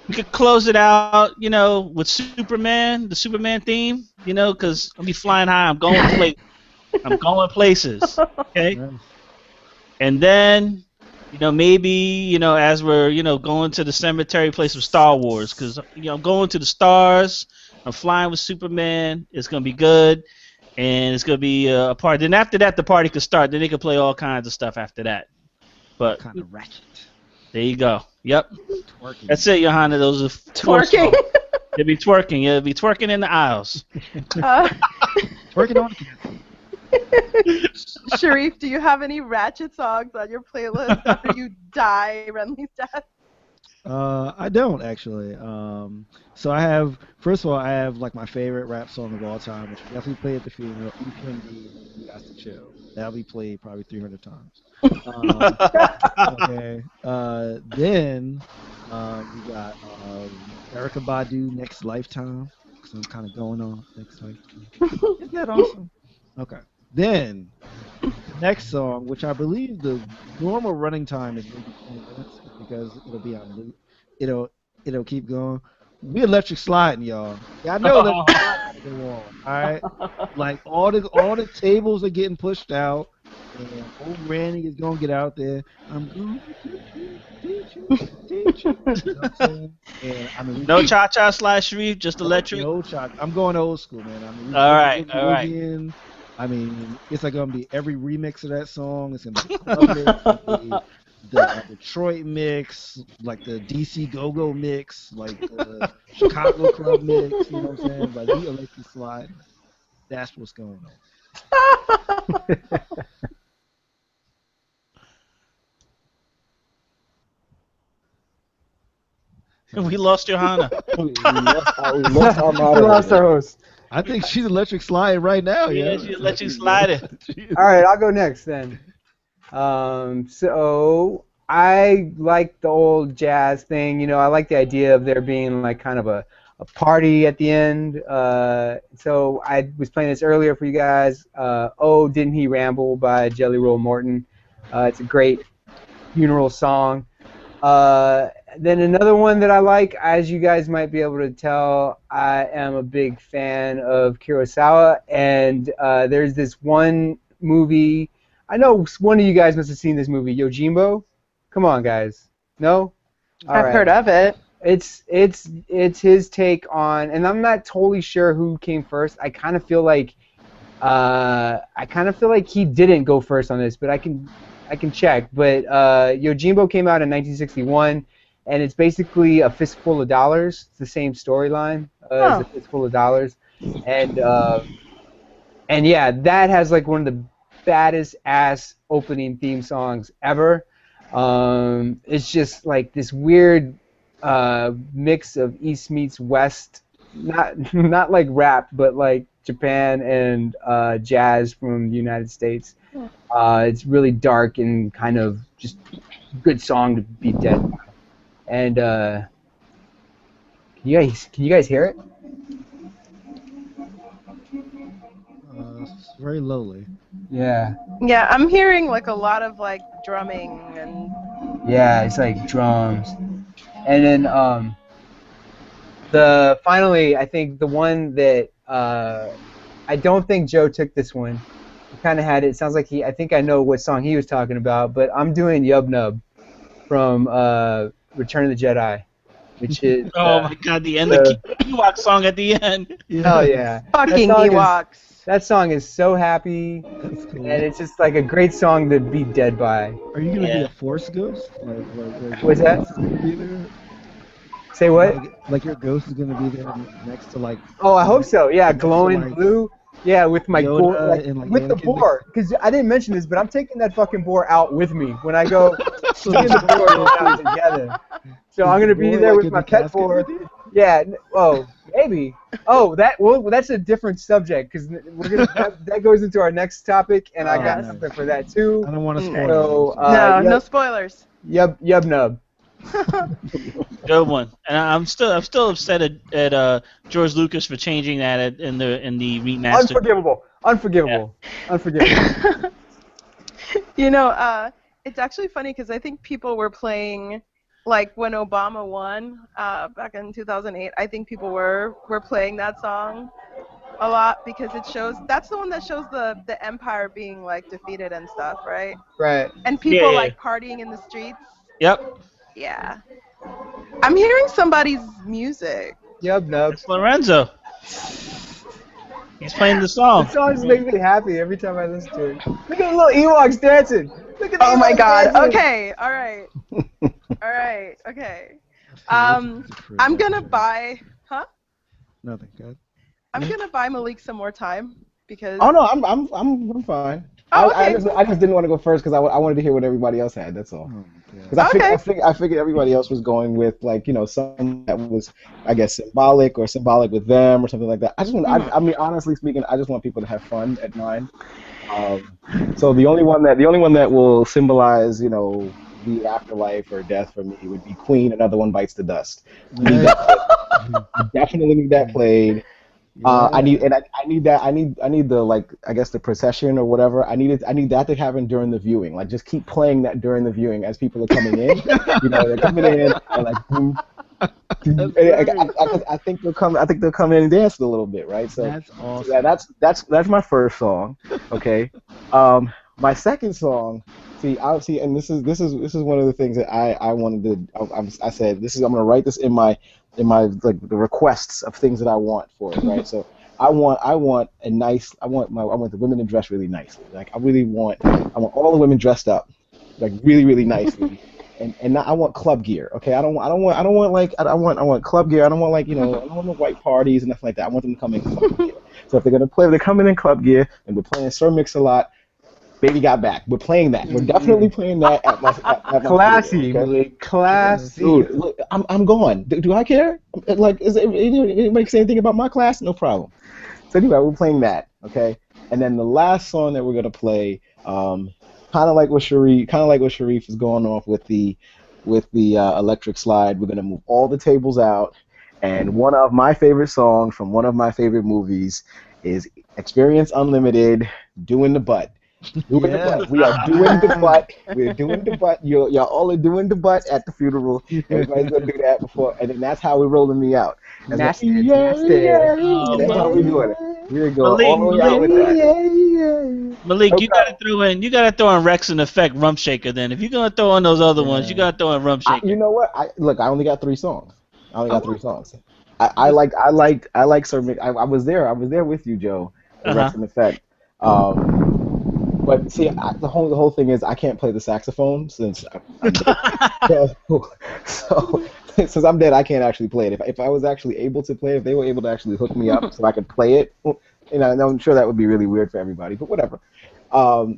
We could close it out, with Superman, the Superman theme, because I'll be flying high. I'm going places. Okay, and then. Maybe, as we're, going to the cemetery, play some Star Wars, because, I'm going to the stars, I'm flying with Superman, it's going to be good, and it's going to be a party. Then after that, the party could start, then they could play all kinds of stuff after that. But, Kind of ratchet. there you go. Yep. Twerking. That's it, Johanna. Those are 4 Twerking. songs. It'll be twerking. It'll be twerking in the aisles. Twerking on the kid. Sharif, do you have any ratchet songs on your playlist after you die Renly's death? I don't actually. So first of all, I have like my favorite rap song of all time, which I definitely play at the funeral. EPMD, You Got to Chill. That'll be played probably 300 times. Okay. Then we got Erykah Badu, Next Lifetime. So I'm kind of going on Next Lifetime. Isn't that awesome? Okay. Then the next song, which I believe the normal running time is maybe 20 minutes because it'll be on loop. It'll keep going. We electric sliding, y'all. Yeah, I know electric sliding go on. All right, like all the tables are getting pushed out, and old Randy is gonna get out there. I'm going to teach you. You know what I'm saying? And I mean, No cha-cha slide, Sharif, just electric. no shot. I'm going old school, man. I mean, All right. Boogie. I mean, it's like gonna be every remix of that song. It's gonna be the club mix, it's gonna be the Detroit mix, like the DC Go-Go mix, like the Chicago club mix. You know what I'm saying? Like we electric slide. That's what's going on. We lost Johanna. We lost our We moderator. lost our host. I think she's electric sliding right now. Yeah, she'll let you slide it. All right, I'll go next then. So I like the old jazz thing. I like the idea of there being like kind of a party at the end. So I was playing this earlier for you guys. Oh, Didn't He Ramble by Jelly Roll Morton. It's a great funeral song. Then another one that I like, as you guys might be able to tell, I am a big fan of Kurosawa, and there's this one movie. I know one of you guys must have seen this movie, Yojimbo. Come on, guys. No? All I've right. heard of it. It's his take on, and I'm not totally sure who came first. I kind of feel like he didn't go first on this, but I can check. But Yojimbo came out in 1961, and it's basically A Fistful of Dollars. It's the same storyline as A Fistful of Dollars, and yeah, that has like one of the baddest ass opening theme songs ever. It's just like this weird mix of East meets West, not like rap, but like Japan and jazz from the United States. It's really dark and kind of just good song to be dead by. And can you guys hear it? It's very lowly. Yeah. Yeah, I'm hearing like a lot of like drumming and. Yeah, it's like drums. And then finally, I think the one that I don't think Joe took this one. He kind of had it. It sounds like I think I know what song he was talking about, but I'm doing Yub Nub from Return of the Jedi, which is Oh my God, the end, the Ewok song at the end. hell yeah. Fucking That song is- Ewoks. That song is so happy, That's cool. and it's just like a great song to be dead by. Are you gonna be Yeah. a Force ghost? Like What's that? Ghost is gonna be there? Say what? Like your ghost is gonna be there next to like. Oh, I hope so. Yeah, glowing like, blue. Yeah, with my Yoda boar, like, and, like, with the Anakin. boar. Because I didn't mention this, but I'm taking that fucking boar out with me when I go. So Me and the boar go out together. So I'm gonna be Boar, there like, with in my the pet casket boar. with you? Yeah. Oh, maybe. Oh, that's a different subject because we're gonna that goes into our next topic, and I Oh, got nice. something for that too. I don't want to Mm. spoil So it. No spoilers. Yub nub. Good one. And I'm still upset at George Lucas for changing that in the remaster. Unforgivable. You know, it's actually funny because I think people were playing, like when Obama won back in 2008. I think people were playing that song a lot because that's the one that shows the empire being like defeated and stuff, right? Right. And people Yeah. like partying in the streets. Yep, Yeah. I'm hearing somebody's music. Yub nub. it's Lorenzo. He's playing the song. The song just makes me happy every time I listen to it. Look at the little Ewoks dancing. Look at the Oh my Ewoks God. dancing. Okay. All right. Okay. I'm gonna buy. Huh? Nothing. Good. I'm gonna buy Malik some more time because. Oh no, I'm fine. Oh, I okay. just didn't want to go first because I wanted to hear what everybody else had. That's all. Oh my God. Because Okay. I figured everybody else was going with like something that was I guess symbolic with them or something like that. I just want I mean honestly speaking I just want people to have fun at 9. So the only one that will symbolize the afterlife or death for me would be Queen. Another One Bites the Dust. I definitely need that played. I need the like I guess the procession or whatever. I need that to happen during the viewing. Like just keep playing that during the viewing as people are coming in. They're coming in and like boom, boom. I think they'll come in and dance a little bit, right? So That's awesome. yeah, that's my first song. Okay. My second song. See, and this is one of the things that I wanted to. I said I'm gonna write this in my like the requests of things that I want for it, right? So I want the women to dress really nicely. Like I want all the women dressed up, like really really nicely, and I want club gear. Okay, I want club gear. I don't want I don't want no white parties and nothing like that. I want them to come in club gear. So if they're coming in club gear and we're playing Sir Mix-a-Lot. Baby Got Back. We're playing that. We're definitely playing that at my Classy, theater, okay? Malik. Classy. Dude, look, I'm going. Do I care? Like, is anybody say anything about my class? No problem. So anyway, we're playing that, okay? And then the last song that we're gonna play, kind of like what Sharif is going off with the electric slide. We're gonna move all the tables out, and one of my favorite songs from one of my favorite movies is Experience Unlimited, Doing the Butt. Doing the butt. We are doing the butt. We're doing the butt. Y'all all are doing the butt at the funeral. Everybody's gonna do that before, and then that's how we're rolling me out. That's Nasty, like, yeah, nasty. yeah, Oh, that's how we're doing it. We're going Malik, all the way out with that. Malik, Okay. you gotta throw in Rex and Effect Rump Shaker. Then, if you're gonna throw in those other ones, you gotta throw in Rump Shaker. You know what? I only got 3 songs. I only got 3 songs. I like Sir Mix. I was there. I was there with you, Joe. The Rex and Effect. But see, the whole thing is I can't play the saxophone since I'm dead. So since I'm dead, I can't actually play it. If I was actually able to play it, if they were able to actually hook me up so I could play it, I'm sure that would be really weird for everybody. But whatever.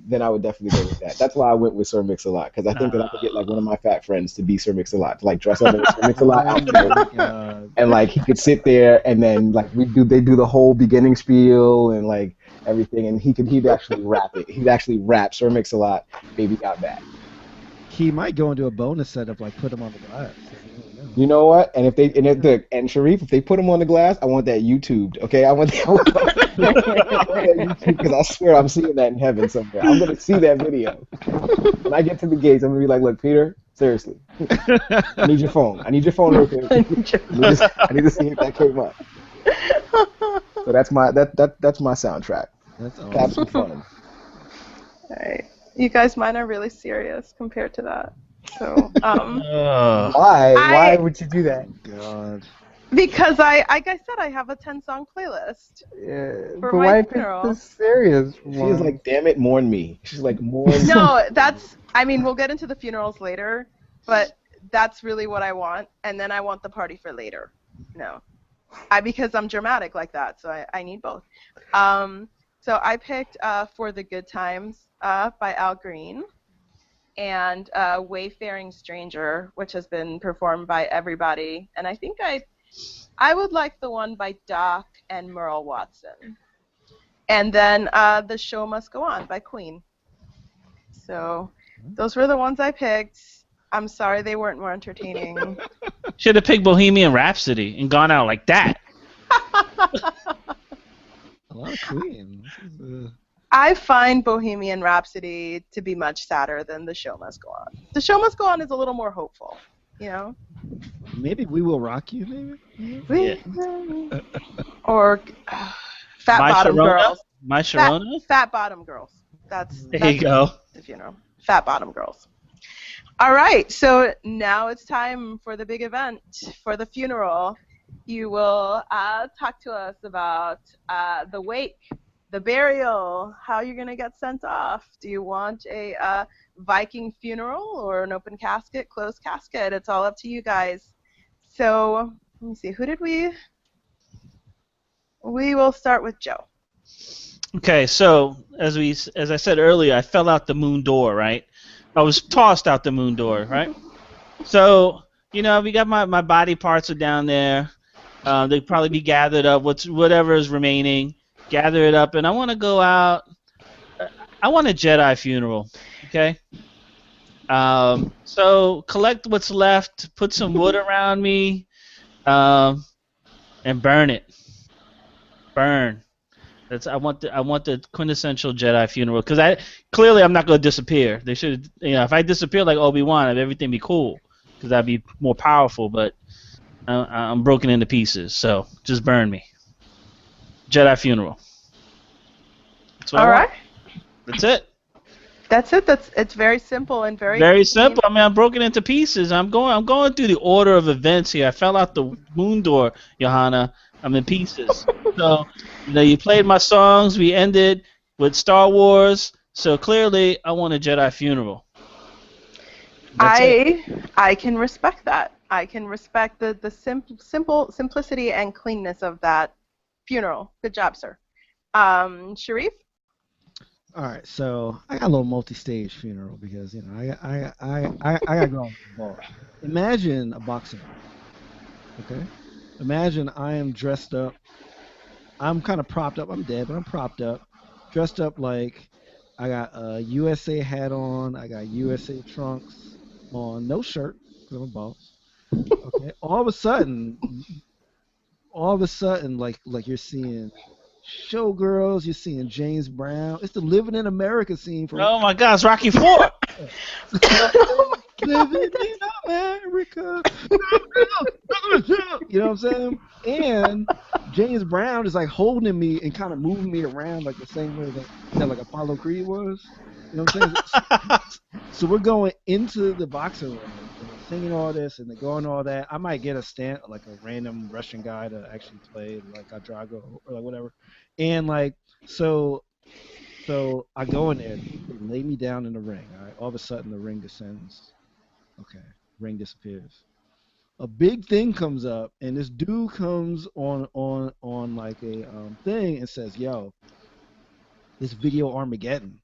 Then I would definitely go with that. That's why I went with Sir Mix-a-Lot, because I think that I could get like one of my fat friends to be Sir Mix-a-Lot, to like dress up in a Sir Mix-a-Lot outfit, and like he could sit there and then like they do the whole beginning spiel and like everything, and he'd actually rap it. He'd actually rap Sir Mix-a-Lot, Baby Got Back. He might go into a bonus setup like put him on the glass. You know what? And Sharif, if they put him on the glass, I want that YouTubed. Okay, I want that YouTube, because I swear I'm seeing that in heaven somewhere. I'm gonna see that video. When I get to the gates, I'm gonna be like, look, Peter, seriously, I need your phone. I need your phone real quick. I need to see if that came up. So that's my soundtrack. That's awesome. Have some fun. Alright. You guys, mine are really serious compared to that. So, Why? Why would you do that? God. because like I said, I have a 10-song playlist. Yeah, For but my why pick funeral. the serious She was one? like, damn it, mourn me. She's like, mourn. No, I mean, we'll get into the funerals later, but that's really what I want, and then I want the party for later. No. Because I'm dramatic like that, so I need both. So I picked For the Good Times by Al Green, and Wayfaring Stranger, which has been performed by everybody, and I think I would like the one by Doc and Merle Watson. And then The Show Must Go On by Queen. So those were the ones I picked. I'm sorry they weren't more entertaining. Should have picked Bohemian Rhapsody and gone out like that. A lot of Queen. I find Bohemian Rhapsody to be much sadder than The Show Must Go On. The Show Must Go On is a little more hopeful, you know? Maybe We Will Rock You, maybe? Or Fat My Bottom Sharona? Girls. My Sharona? Fat Bottom Girls. That's There you go. the funeral. Fat Bottom Girls. All right, so now it's time for the big event, for the funeral. You will talk to us about the wake, the burial, how you're going to get sent off. Do you want a Viking funeral or an open casket, closed casket? It's all up to you guys. So let me see, who did we will start with Joe. Okay, so as I said earlier, I fell out the moon door, right? I was tossed out the moon door, right? So, we got my body parts are down there. They'd probably be gathered up, whatever is remaining, gather it up, and I want to go out. I want a Jedi funeral, okay? So collect what's left, put some wood around me, and burn it. Burn. I want the quintessential Jedi funeral, because I'm not going to disappear. They should, if I disappear like Obi-Wan, everything be cool, because I'd be more powerful. But I'm broken into pieces, so just burn me. Jedi funeral. That's what I want. That's it. That's it. It's very simple and very simple. I mean, I'm broken into pieces. I'm going through the order of events here. I fell out the moon door, Johanna. I'm in pieces. So, you played my songs. We ended with Star Wars. So clearly, I want a Jedi funeral. I can respect that. I can respect the simplicity and cleanness of that funeral. Good job, sir. Sharif? All right, so I got a little multi-stage funeral because I got to go involved. Imagine a boxing match, okay? Imagine I am dressed up. I'm kind of propped up. I'm dead, but I'm propped up, dressed up like I got a USA hat on. I got USA trunks on, no shirt because I'm a boss. Okay. All of a sudden, like you're seeing Showgirls. You're seeing James Brown. It's the Living in America scene from Oh my God, it's Rocky Four. Living in America. You know what I'm saying? And James Brown is like holding me and kind of moving me around like the same way that like Apollo Creed was. You know what I'm saying? So we're going into the boxing ring and they're singing all this and they're going all that. I might get a like a random Russian guy to actually play like a Drago or like whatever. And like so I go in there, they lay me down in the ring. All right, all of a sudden the ring descends. Okay, ring disappears. A big thing comes up, and this dude comes on like a thing and says, "Yo, it's Video Armageddon,"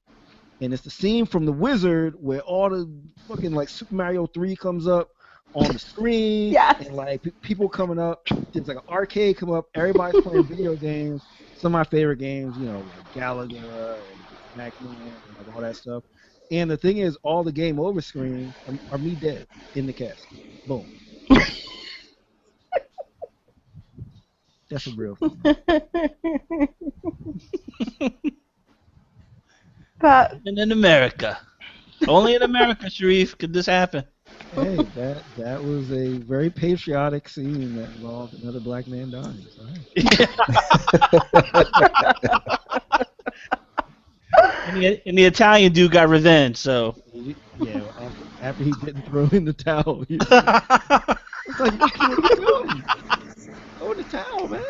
and it's the scene from The Wizard where all the fucking like Super Mario 3 comes up on the screen, Yes. and like people coming up. There's like an arcade come up. Everybody's playing video games. Some of my favorite games, you know, like Galaga and Pac-Man and like all that stuff. And the thing is, all the game over screens are me dead in the casket. Boom. That's a real thing. That And in America. Only in America, Sharif, could this happen. Hey, that was a very patriotic scene that involved another black man dying. So, hey. And the Italian dude got revenge, so. Yeah, after he didn't throw in the towel. It's like, what are you doing? Throw in the towel, man.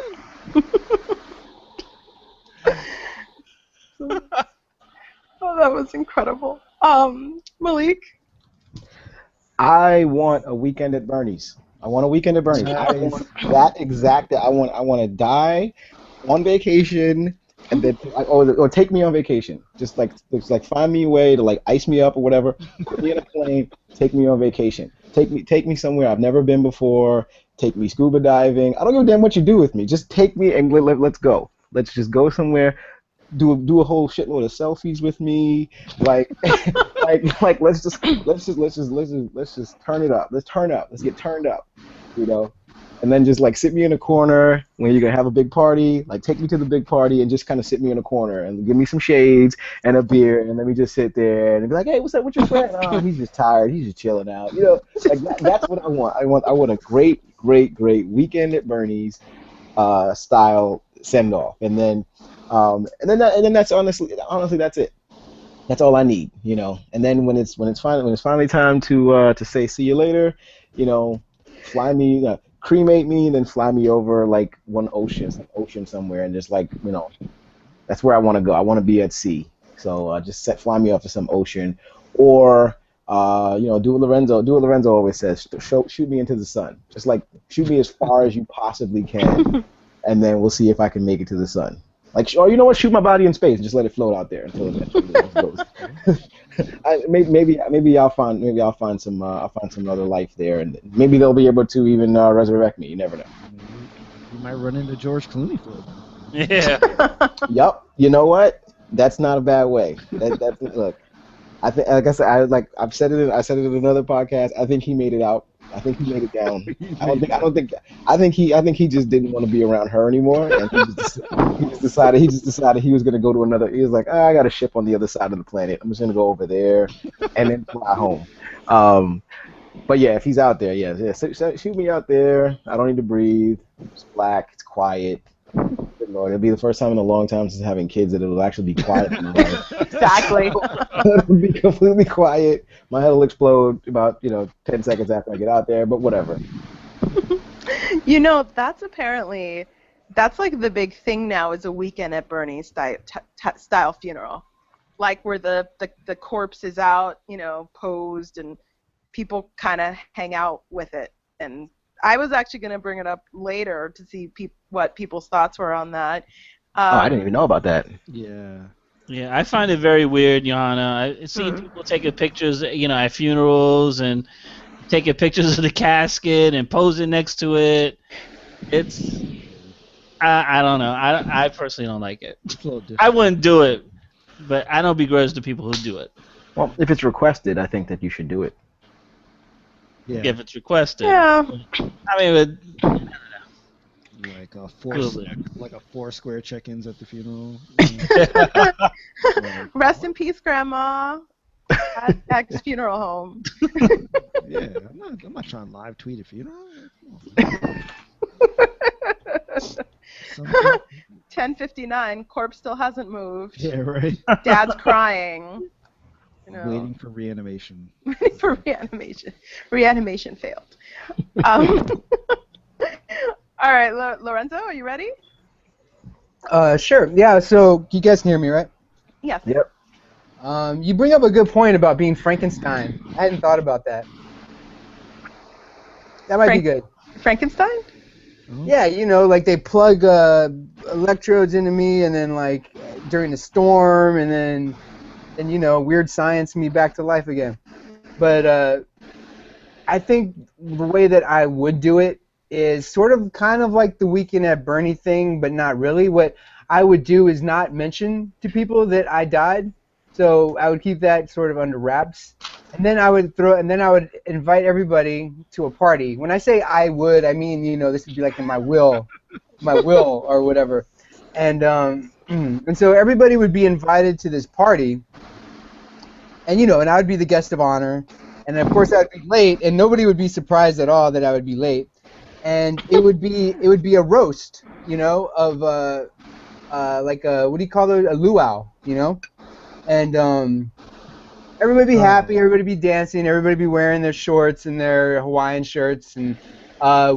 Oh, that was incredible. Malik? I want a weekend at Bernie's. I want a weekend at Bernie's. I want that exact. I want to die on vacation, and then or take me on vacation. Just like find me a way to like ice me up or whatever. Put me in a plane. Take me on vacation. Take me somewhere I've never been before. Take me scuba diving. I don't give a damn what you do with me. Just take me and let's go. Let's just go somewhere. Do a whole shitload of selfies with me, like let's just turn it up. Let's turn up. Let's get turned up, you know, and then just like sit me in a corner when you're gonna have a big party. Like take me to the big party and just kind of sit me in a corner and give me some shades and a beer and let me just sit there and be like, hey, what's up with your friend? Oh, he's just tired. He's just chilling out, you know. Like that's what I want. I want a great weekend at Bernie's style send off, and then that's honestly that's it. That's all I need, you know. And then when it's finally time to say see you later, you know, fly me, cremate me, and then fly me over like some ocean somewhere, and just like, you know, that's where I want to go. I want to be at sea. So just fly me off to some ocean, or you know, do what Lorenzo always says. Shoot me into the sun. Just like shoot me as far as you possibly can, and then we'll see if I can make it to the sun. Like, or you know what? Shoot my body in space and just let it float out there until eventually it goes. Maybe I'll find some other life there, and maybe they'll be able to even resurrect me. You never know. You might run into George Clooney for it. Yeah. Yup. You know what? That's not a bad way. Look. I think, like I said, I said it in another podcast. I think he made it out. I think he made it down. I think he just didn't want to be around her anymore, and he just decided he was gonna go to another. He was like, I got a ship on the other side of the planet. I'm just gonna go over there, and then fly home. But yeah, if he's out there, yeah, shoot me out there. I don't need to breathe. It's black. It's quiet. Good Lord, it'll be the first time in a long time since having kids that it'll actually be quiet. Exactly. It'll be completely quiet. My head will explode about 10 seconds after I get out there, but whatever. You know, that's like the big thing now is a weekend at Bernie's style funeral, like where the corpse is out, you know, posed, and people kind of hang out with it. And I was actually going to bring it up later to see what people's thoughts were on that. I didn't even know about that. Yeah. Yeah, I find it very weird, Johanna. I've seen people taking pictures, you know, at funerals and taking pictures of the casket and posing next to it. It's, I don't know. I personally don't like it. I wouldn't do it, but I don't begrudge the people who do it. Well, if it's requested, I think that you should do it. Yeah. If it's requested. Yeah. I mean, I don't know. like Good. like a four square check-ins at the funeral. Rest in peace, Grandma. At X funeral home. Yeah, I'm not trying to live tweet a funeral. Some- 10:59. Corpse still hasn't moved. yeah, right. Dad's crying. You know, Waiting for reanimation. waiting for reanimation. Reanimation failed. Um, all right, Lorenzo, are you ready? Sure. Yeah. So you guys can hear me, right? Yes. Yep. You bring up a good point about being Frankenstein. I hadn't thought about that. That might be good. Frankenstein? Oh. Yeah, like they plug electrodes into me, and then like during the storm, and then weird science me back to life again. But I think the way that I would do it is sort of kind of like the Weekend at Bernie thing, but not really. What I would do is not mention to people that I died. So I would keep that sort of under wraps, and then I would invite everybody to a party. When I say I would, I mean this would be like in my will or whatever, and so everybody would be invited to this party, and I would be the guest of honor, and of course I'd be late, and nobody would be surprised at all that I would be late, and it would be a roast, of like what do you call it, a luau, And everybody be happy, everybody be dancing, everybody be wearing their shorts and their Hawaiian shirts, and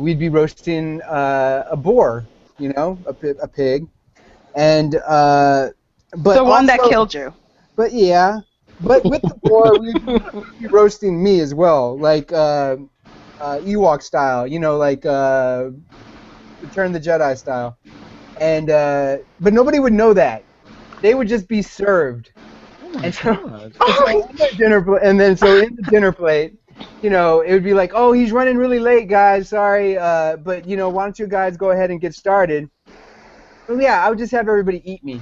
we'd be roasting a boar, a pig, and but The one that also- killed you. But yeah, but with the boar, we'd be roasting me as well, like Ewok style, like Return of the Jedi style, and but nobody would know that. They would just be served. And so in the dinner plate, it would be like, oh, he's running really late, guys. Sorry, but why don't you guys go ahead and get started? Well, yeah, I would just have everybody eat me.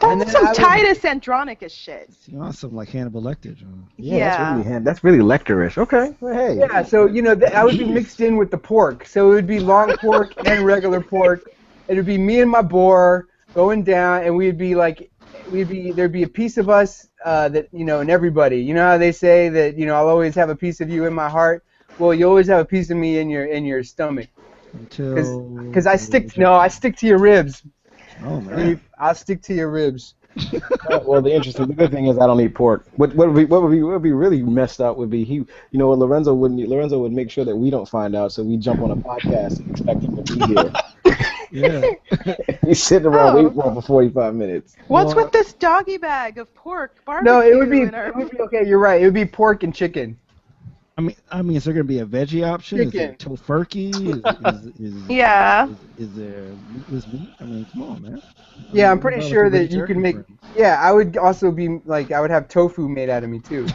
And That's then some I would- Titus Andronicus shit. Awesome, like Hannibal Lecter, John. Yeah. That's really lecterish. Okay. Well, hey. Yeah, so I would be mixed in with the pork. So it would be long pork and regular pork. It would be me and my boar going down, and there'd be a piece of us that and everybody. You know how they say that I'll always have a piece of you in my heart. Well, you always have a piece of me in your stomach. Because I stick to your ribs. Oh man. I'll stick to your ribs. Well, the good thing is I don't eat pork. What would be really messed up would be what Lorenzo would make sure that we don't find out, so we jump on a podcast and expect him to be here. Yeah. He's sitting around waiting for 45 minutes. What's with this doggy bag of pork barbecue? No, it would be in okay. You're right. It would be pork and chicken. I mean, is there gonna be a veggie option? Is there Chicken. tofurkey? Is Yeah. Is there meatless meat? I mean, come on, man. Yeah, I'm pretty sure that you can make. Yeah, I would also be like, I would have tofu made out of me too.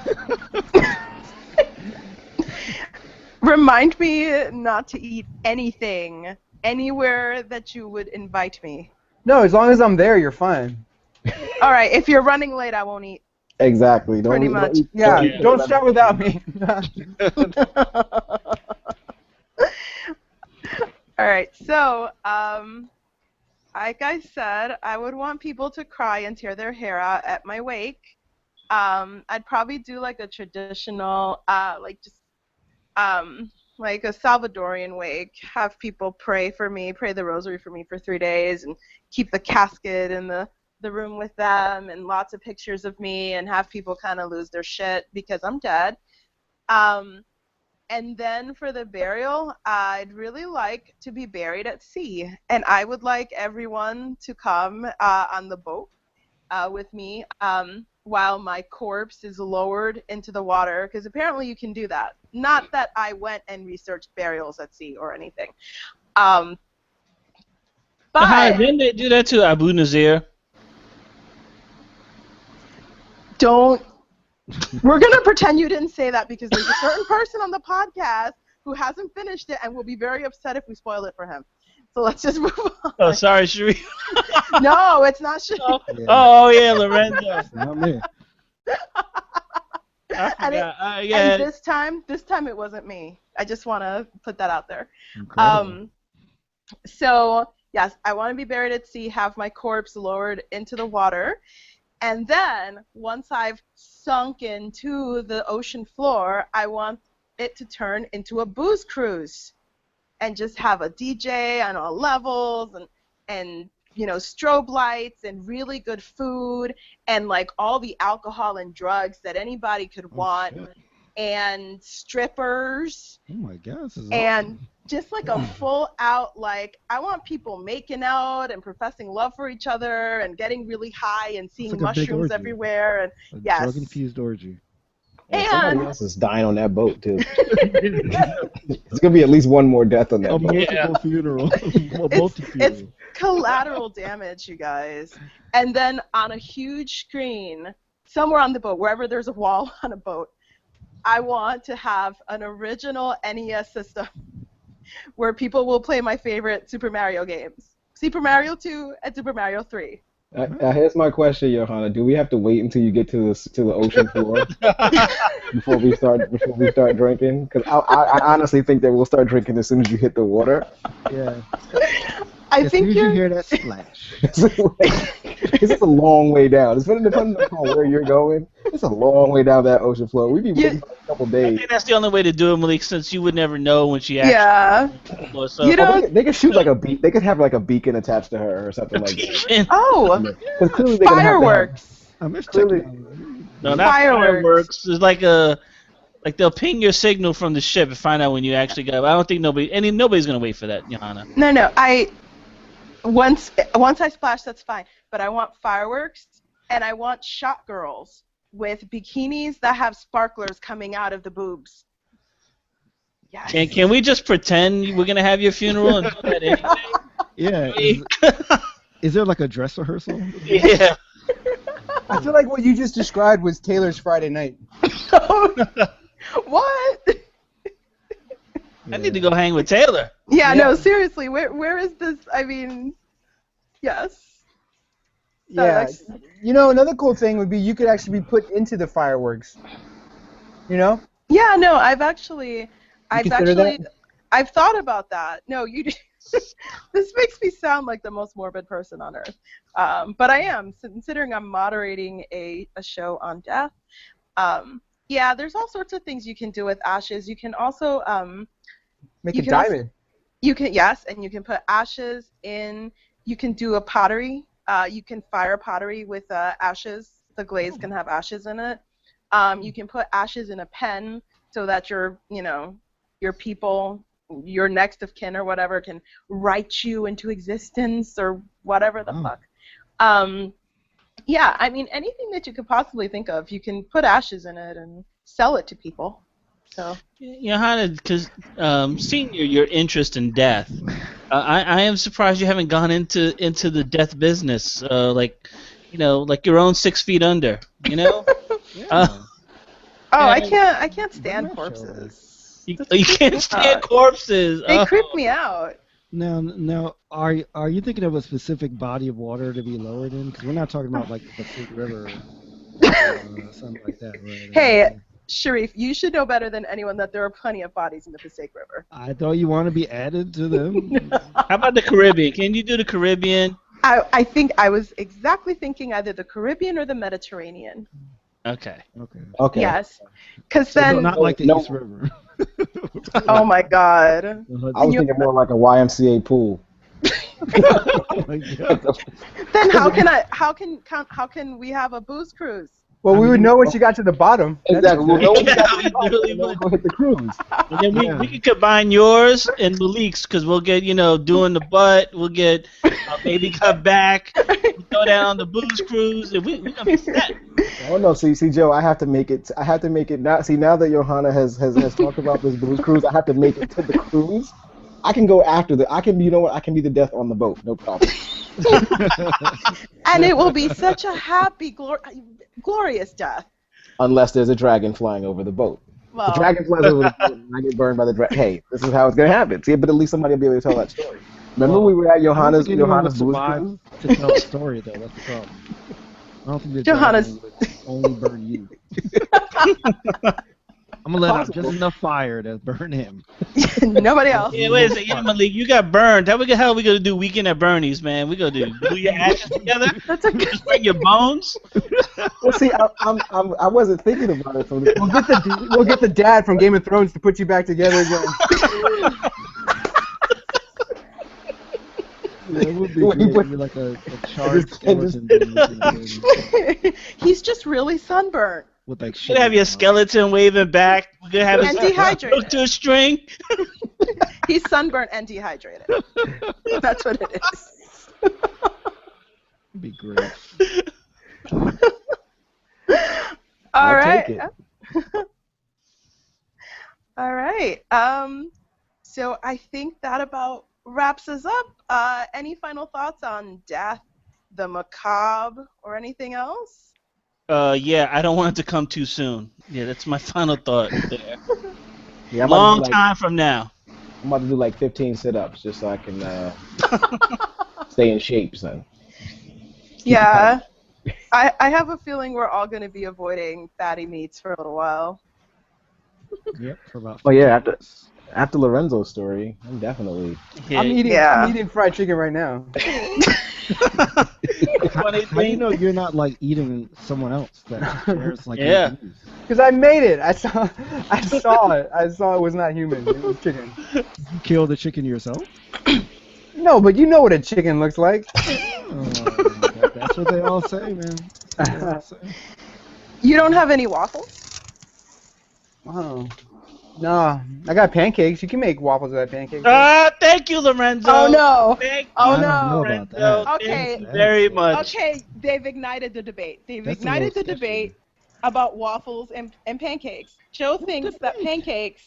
Remind me not to eat anything anywhere that you would invite me. No, as long as I'm there, you're fine. All right, if you're running late, I won't eat. Exactly. Pretty much. Don't start without me. All right, so like I said, I would want people to cry and tear their hair out at my wake. I'd probably do like a traditional, like a Salvadorian wake. Have people pray the rosary for me for 3 days, and keep the casket in the room with them, and lots of pictures of me, and have people kind of lose their shit because I'm dead. And then for the burial, I'd really like to be buried at sea, and I would like everyone to come on the boat with me while my corpse is lowered into the water, because apparently you can do that. Not that I went and researched burials at sea or anything. Hi, But didn't they do that to Abu Nazir? we're going to pretend you didn't say that, because there's a certain person on the podcast who hasn't finished it and will be very upset if we spoil it for him. So let's just move on. Oh, sorry, Sheree. No, it's not Sheree. Oh, yeah, Lorenzo. Not me. I And, forgot. and this time it wasn't me. I just want to put that out there. Incredible. So, yes, I want to be buried at sea, have my corpse lowered into the water. And then, once I've sunk into the ocean floor, I want it to turn into a booze cruise and just have a DJ on all levels and strobe lights and really good food and like all the alcohol and drugs that anybody could want shit. and strippers Oh my god, this is and awesome. just like a full out, like, I want people making out and professing love for each other and getting really high and seeing like a big mushrooms orgy. everywhere and A yes. drug-infused orgy. And somebody And- else is dying on that boat too. It's gonna be at least one more death on that A boat. multiple funeral. A multi-funeral. it's collateral damage, you guys. And then on a huge screen, somewhere on the boat, wherever there's a wall on a boat, I want to have an original NES system where people will play my favorite Super Mario games. Super Mario 2 and Super Mario 3. Here's my question, Johanna. Do we have to wait until you get to the ocean floor before we start drinking? Because I honestly think that we'll start drinking as soon as you hit the water. Yeah. I As think soon as you you're hear that splash. It's just a long way down. It's depending upon where you're going. It's a long way down that ocean floor. We'd be waiting for a couple I days. think that's the only way to do it, Malik, since you would never know when she actually. yeah. Was. So, You know- They could shoot like a beacon. They could have like a beacon attached to her or something like that. Oh, Because clearly they're gonna have to have- fireworks. I miss Clearly- technology. no, not Fireworks. fireworks. It's like they'll ping your signal from the ship and find out when you actually go. I don't think nobody's gonna wait for that, Johanna. No. Once I splash, that's fine. But I want fireworks, and I want shot girls with bikinis that have sparklers coming out of the boobs. Yes. Can we just pretend we're gonna have your funeral and do that anyway? Yeah. Is there like a dress rehearsal? Yeah. I feel like what you just described was Taylor's Friday night. What? I need to go hang with Taylor. Yeah, no, seriously. Where is this? I mean, yes. So Yeah. that's- Another cool thing would be you could actually be put into the fireworks. Yeah, no, I've consider that? thought about that. No, you. This makes me sound like the most morbid person on earth, but I am, considering I'm moderating a show on death. Yeah, there's all sorts of things you can do with ashes. You can also Make You a can also- diamond. you can put ashes in. You can do a pottery. You can fire pottery with ashes. The glaze can have ashes in it. You can put ashes in a pen so that your people, your next of kin or whatever, can write you into existence or whatever the Wow. fuck. Yeah, I mean, anything that you could possibly think of, you can put ashes in it and sell it to people. So. Johanna, because seeing your interest in death, I am surprised you haven't gone into the death business, like your own 6 Feet Under, Yeah. Oh, Yeah. I can't stand Show. corpses. You can't stand corpses. They Oh. creep me out. Now, are you thinking of a specific body of water to be lowered in? Because we're not talking about like the Pacific River, something like that, right? Hey, Sharif, you should know better than anyone that there are plenty of bodies in the Passaic River. I thought you want to be added to them. How about the Caribbean? Can you do the Caribbean? I think I was exactly thinking either the Caribbean or the Mediterranean. Okay. Okay. Okay. Yes, because So then, not like the No. East River. oh my God. I was thinking more like a YMCA pool. Oh my God. Then how can we have a booze cruise? Well, I we would mean- know once you got to the bottom. Exactly. We'll know when we Yeah, we literally go would. hit the cruise. And then we, Yeah. we can combine yours and Malik's because we'll get, doing the butt. We'll get Baby Cut Back. We'll go down on the booze cruise. And we're going to be set. Oh no, see, Joe, I have to make it now. See, now that Johanna has talked about this blues cruise, I have to make it to the cruise. I can go after I can be the death on the boat, no problem. And it will be such a happy, glorious death. Unless there's a dragon flying over the boat. Well, The dragon flies over the boat and I get burned by the dragon. Hey, this is how it's gonna happen. See, but at least somebody will be able to tell that story. Remember Well, we were at I don't Johanna's think anyone would blues survive cruise? to tell the story, though. That's the problem. I don't think the Johanna's- dragon would only burn you. I'm gonna let out just enough fire to burn him. Nobody else. Yeah, wait a second, yeah, Malik, you got burned. How are we gonna do Weekend at Bernie's, man? We gonna do your ashes together? That's a good. Just bring your bones? Well, see, I wasn't thinking about it from the. We'll get the dad from Game of Thrones to put you back together again. Yeah, it would be When you great. put- You're like a charred Just- skeleton He's just really sunburnt with like We shit. could have your skeleton waving back. We could have and it hooked dehydrated. to a string. He's sunburnt and dehydrated. That's what it is. It'd be great. All I'll right. take it. All right. So I think that about wraps us up. Any final thoughts on death, the macabre, or anything else? Yeah, I don't want it to come too soon. Yeah, that's my final thought there. Yeah, Long time from now. I'm about to do like 15 sit-ups just so I can stay in shape, son. Yeah. I have a feeling we're all going to be avoiding fatty meats for a little while. Yep, for about. Oh yeah, 15 after Lorenzo's story, I'm definitely. Yeah. Yeah. I'm eating fried chicken right now. Funny How do you thing, know you're not like eating someone else that shares like Yeah. your views? Because I made it. I saw it. I saw it was not human. It was chicken. You kill the chicken yourself? No, but you know what a chicken looks like. That's what they all say, man. That's what they all say. You don't have any waffles? Oh. No, I got pancakes. You can make waffles out of pancakes. Thank you, Lorenzo. Oh, no. Thank you, Oh, I don't no. know about Lorenzo. that. Okay. Thank you very much. Okay, they've ignited the debate. They've That's a ignited the little sketchy. debate about waffles and pancakes. Joe thinks that pancakes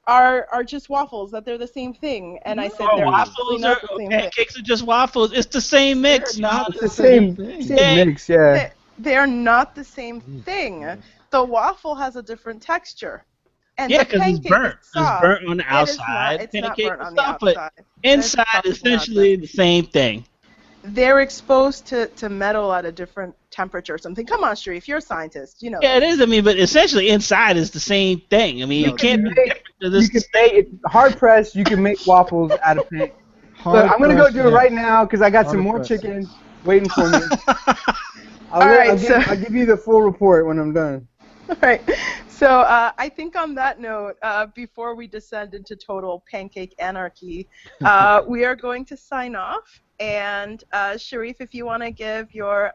are just waffles, that they're the same thing. And I said Oh, they're waffles absolutely are not the same thing. pancakes are just waffles. It's the same mix. They're not man. It's the same Yeah. mix, yeah. They're not the same thing. The waffle has a different texture. And Yeah, the because it's pancake burnt. is It's soft. burnt on the It is not- outside. It's not Pancake burnt is on the soft, but outside. inside It's is essentially the same thing. They're exposed to metal at a different temperature or something. Come on, Sharif, you're a scientist. You know. Yeah, it is. I mean, but essentially inside is the same thing. I mean, you No, can't be you can different to this. You can make hard pressed. You can make waffles out of pancakes. Hard Look, I'm gonna go pressed, do it yes. right now because I got some Hard more pressed. chicken waiting for me. All right, I'll give you the full report when I'm done. All right. So I think on that note, before we descend into total pancake anarchy, we are going to sign off. And Sharif, if you want to give your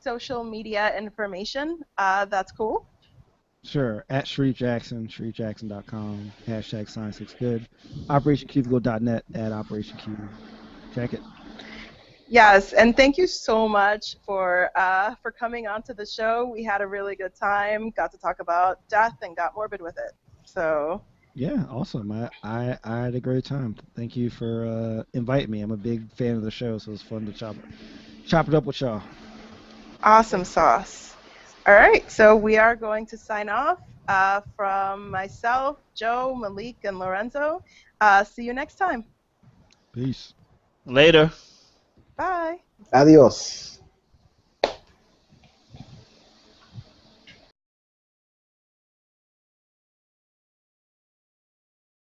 social media information, that's cool. Sure. At Sharif Jackson, SharifJackson.com, hashtag Science Looks Good, OperationCubicle.net, at Operation Cube. Check it. Yes, and thank you so much for coming on to the show. We had a really good time, got to talk about death, and got morbid with it. So Yeah, awesome. I had a great time. Thank you for inviting me. I'm a big fan of the show, so it's fun to chop it up with y'all. awesome sauce. All right, so we are going to sign off from myself, Joe, Malik, and Lorenzo. See you next time. Peace. Later. Bye. Adios.